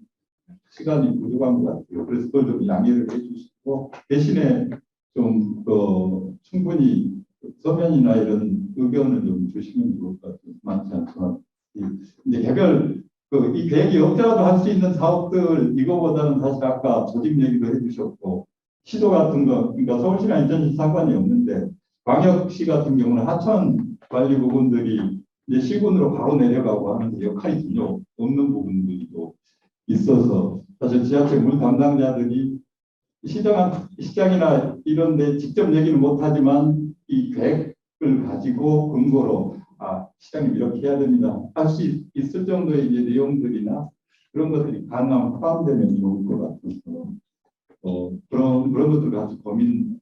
시간이 부족한 것 같아요. 그래서 그걸 좀 양해를 해주시고 있고 대신에 좀 충분히 서면이나 이런 의견을 좀 주시면 좋을 것 같아요. 많지 않지만 이제 개별 이 계획이 없더라도 할 수 있는 사업들 이거보다는 사실 아까 조직 얘기도 해주셨고 시도 같은 거 그러니까 서울시나 인천시 상관이 없는데 광역시 같은 경우는 하천 관리 부분들이 이제 시군으로 바로 내려가고 하는데 역할이 전혀 없는 부분들이 또 있어서 사실 지하철 물 담당자들이 시장이나 이런 데 직접 얘기는 못하지만 이 계획을 가지고 근거로 시장님 이렇게 해야 됩니다. 할 수 있을 정도의 이제 내용들이나 그런 것들이 가능하면 포함되면 좋을 것 같아서 그런 것들 가지고 고민을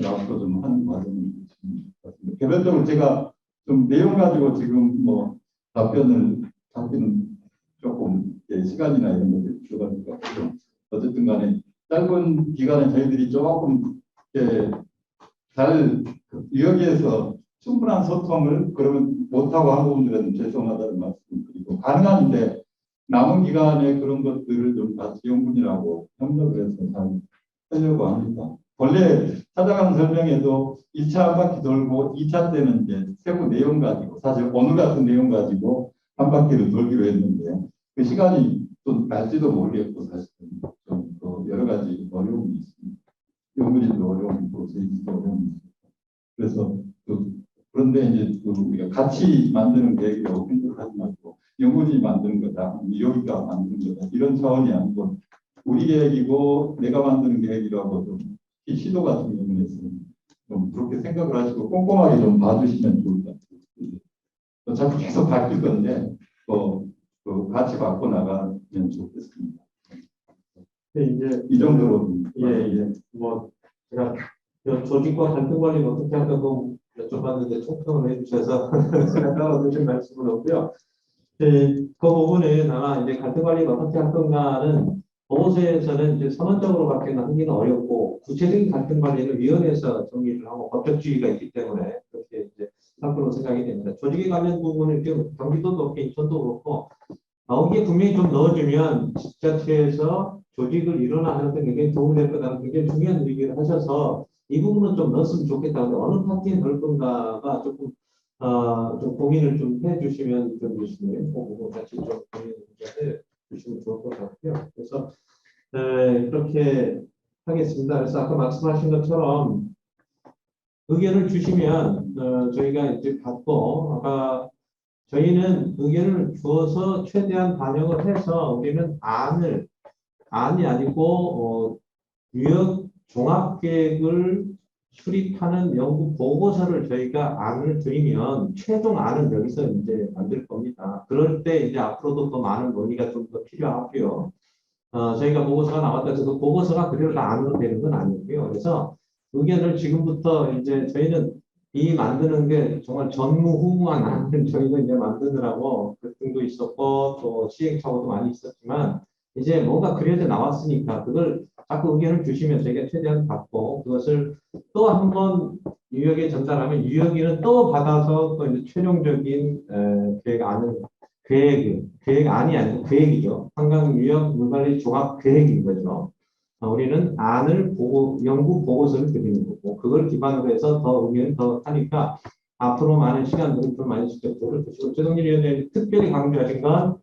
앞으로 좀 하는 과정이 있습니다. 개별적으로 제가 좀 내용 가지고 지금 뭐 답변을 하기는 조금 시간이나 이런 것들이 필요할 것 같아요. 어쨌든 간에 짧은 기간에 저희들이 조금 잘 여기에서 충분한 소통을 그러면 못하고 한 부분들은 죄송하다는 말씀을 드리고 가능한데 남은 기간에 그런 것들을 좀 같이 연구진하고 협력을 해서 잘 하려고 합니다. 원래 찾아가는 설명에도 1차 한 바퀴 돌고 2차 때는 이제 세부 내용 가지고 사실 오늘 같은 내용 가지고 한 바퀴를 돌기로 했는데 그 시간이 또 날지도 모르겠고 사실은 좀 여러 가지 어려움이 있습니다. 연구진도 어려움이 있고 저희도 어려움이 있습니다. 그래서 그런데 이제 우리가 같이 만드는 계획이라고 생각하지 말고 연구진이 만드는 거다, 여기가 만드는 거다 이런 차원이 아니고 우리 계획이고 내가 만드는 계획이라고 좀 이 시도 같은 경우에는 좀 그렇게 생각을 하시고 꼼꼼하게 좀 봐주시면 좋을 것 같아요. 어차피 계속 바뀔 건데 같이 바꿔 나가면 좋겠습니다. 네, 이제 이 정도로 뭐 제가 조직과 갈등 관리를 어떻게 할까 여쭤봤는데 총평을 해주셔서 제가 따로 드릴 말씀은 없고요. 그 부분은 아마 이제 갈등 관리를 어떻게 할 건가는 보고서에서는 이제 선언적으로밖에 하기는 어렵고 구체적인 갈등 관리를 위원회에서 정리를 하고 법적주의가 있기 때문에 그렇게 이제 할 거로 생각이 됩니다. 조직에 관련 부분은 경기도도 그렇고 인천도 그렇고 나오기에 분명히 좀 넣어주면 지자체에서 조직을 일원화하는 데 굉장히 도움이 될 거다는 굉장히 중요한 얘기를 하셔서 이 부분은 좀 넣었으면 좋겠다. 어느 파트에 넣을 건가가 조금 좀 고민을 좀 해주시면 좀 교수님 그 부분 같이 좀 고민을 해주시면 좋을 것 같고요. 그래서 그렇게 하겠습니다. 그래서 아까 말씀하신 것처럼 의견을 주시면 저희가 이제 받고 아까 저희는 의견을 주어서 최대한 반영을 해서 우리는 안이 아니고 유역 종합계획을 수립하는 연구 보고서를 저희가 안을 드리면 최종 안은 여기서 이제 만들 겁니다. 그럴 때 이제 앞으로도 더 많은 논의가 좀 더 필요하고요. 저희가 보고서가 나왔다 해서 그 보고서가 그대로 다 안으로 되는 건 아니고요. 그래서 의견을 지금부터 이제 저희는 이 만드는 게 정말 전무후무한 안을 저희가 이제 만드느라고 갈등도 있었고 또 시행착오도 많이 있었지만 이제 뭔가 그려져 나왔으니까 그걸 자꾸 의견을 주시면 저희가 최대한 받고 그것을 또 한 번 유역에 전달하면 유역이는 또 받아서 또 이제 최종적인 계획안이 아니고 계획이죠. 한강 유역 물관리 종합 계획인 거죠. 우리는 안을 보고 연구 보고서를 드리는 거고 그걸 기반으로 해서 더 의견을 더 하니까 앞으로 많은 시간들을 좀 많이 지적도를 주시고 최동일 위원장님 특별히 강조하신 건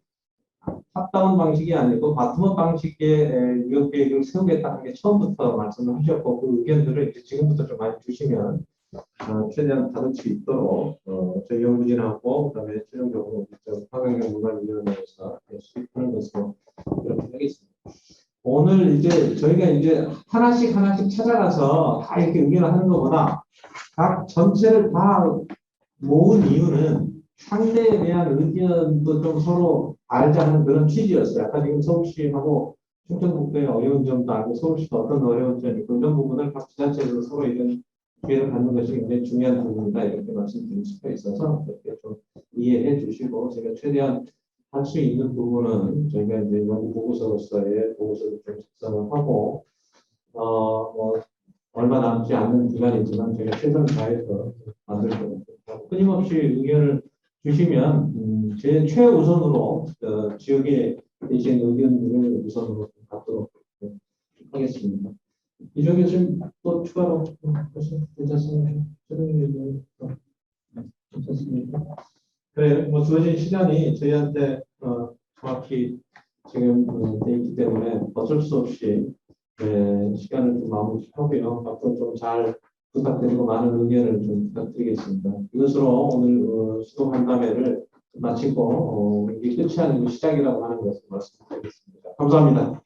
탑다운 방식이 아니고 바텀업 방식의 유역 계획을 세우겠다는 게 처음부터 말씀을 하셨고 그 의견들을 이제 지금부터 좀 많이 주시면 최대한 받을 수 있도록 저희 연구진하고 그다음에 최종적으로 환경연구관위원회에서 수립하는 것으로 그렇게 하겠습니다. 오늘 이제 저희가 이제 하나씩 찾아가서 다 이렇게 의견을 하는 것보다 각 전체를 다 모은 이유는 상대에 대한 의견도 좀 서로 알자는 그런 취지였어요. 아까 지금 서울시하고 충청북도의 어려운 점도 알고 서울시가 어떤 어려운 점이 있고 이런 부분을 각 지자체에서 서로 이런 기회를 갖는 것이 굉장히 중요한 부분이다 이렇게 말씀드릴 수가 있어서 그렇게 좀 이해해 주시고 제가 최대한 할 수 있는 부분은 저희가 이제 연구 보고서로서의 보고서를 좀 작성을 하고 뭐 얼마 남지 않는 기간이지만 제가 최선을 다해서 만들 거고 끊임없이 의견을 주시면 제 최우선으로 지역에 계신 의견들을 우선으로 받도록 하겠습니다. 이종 교수님 또 추가로 괜찮습니까? 괜찮습니까? 그래, 뭐 주어진 시간이 저희한테 정확히 지금 돼 있기 때문에 어쩔 수 없이 시간을 좀 마무리하고요. 앞으로 좀 잘 부탁드리고 많은 의견을 좀 부탁드리겠습니다. 이것으로 오늘 수도 간담회를 마치고 이게 끝이 아니고 시작이라고 하는 것을 말씀드리겠습니다. 감사합니다.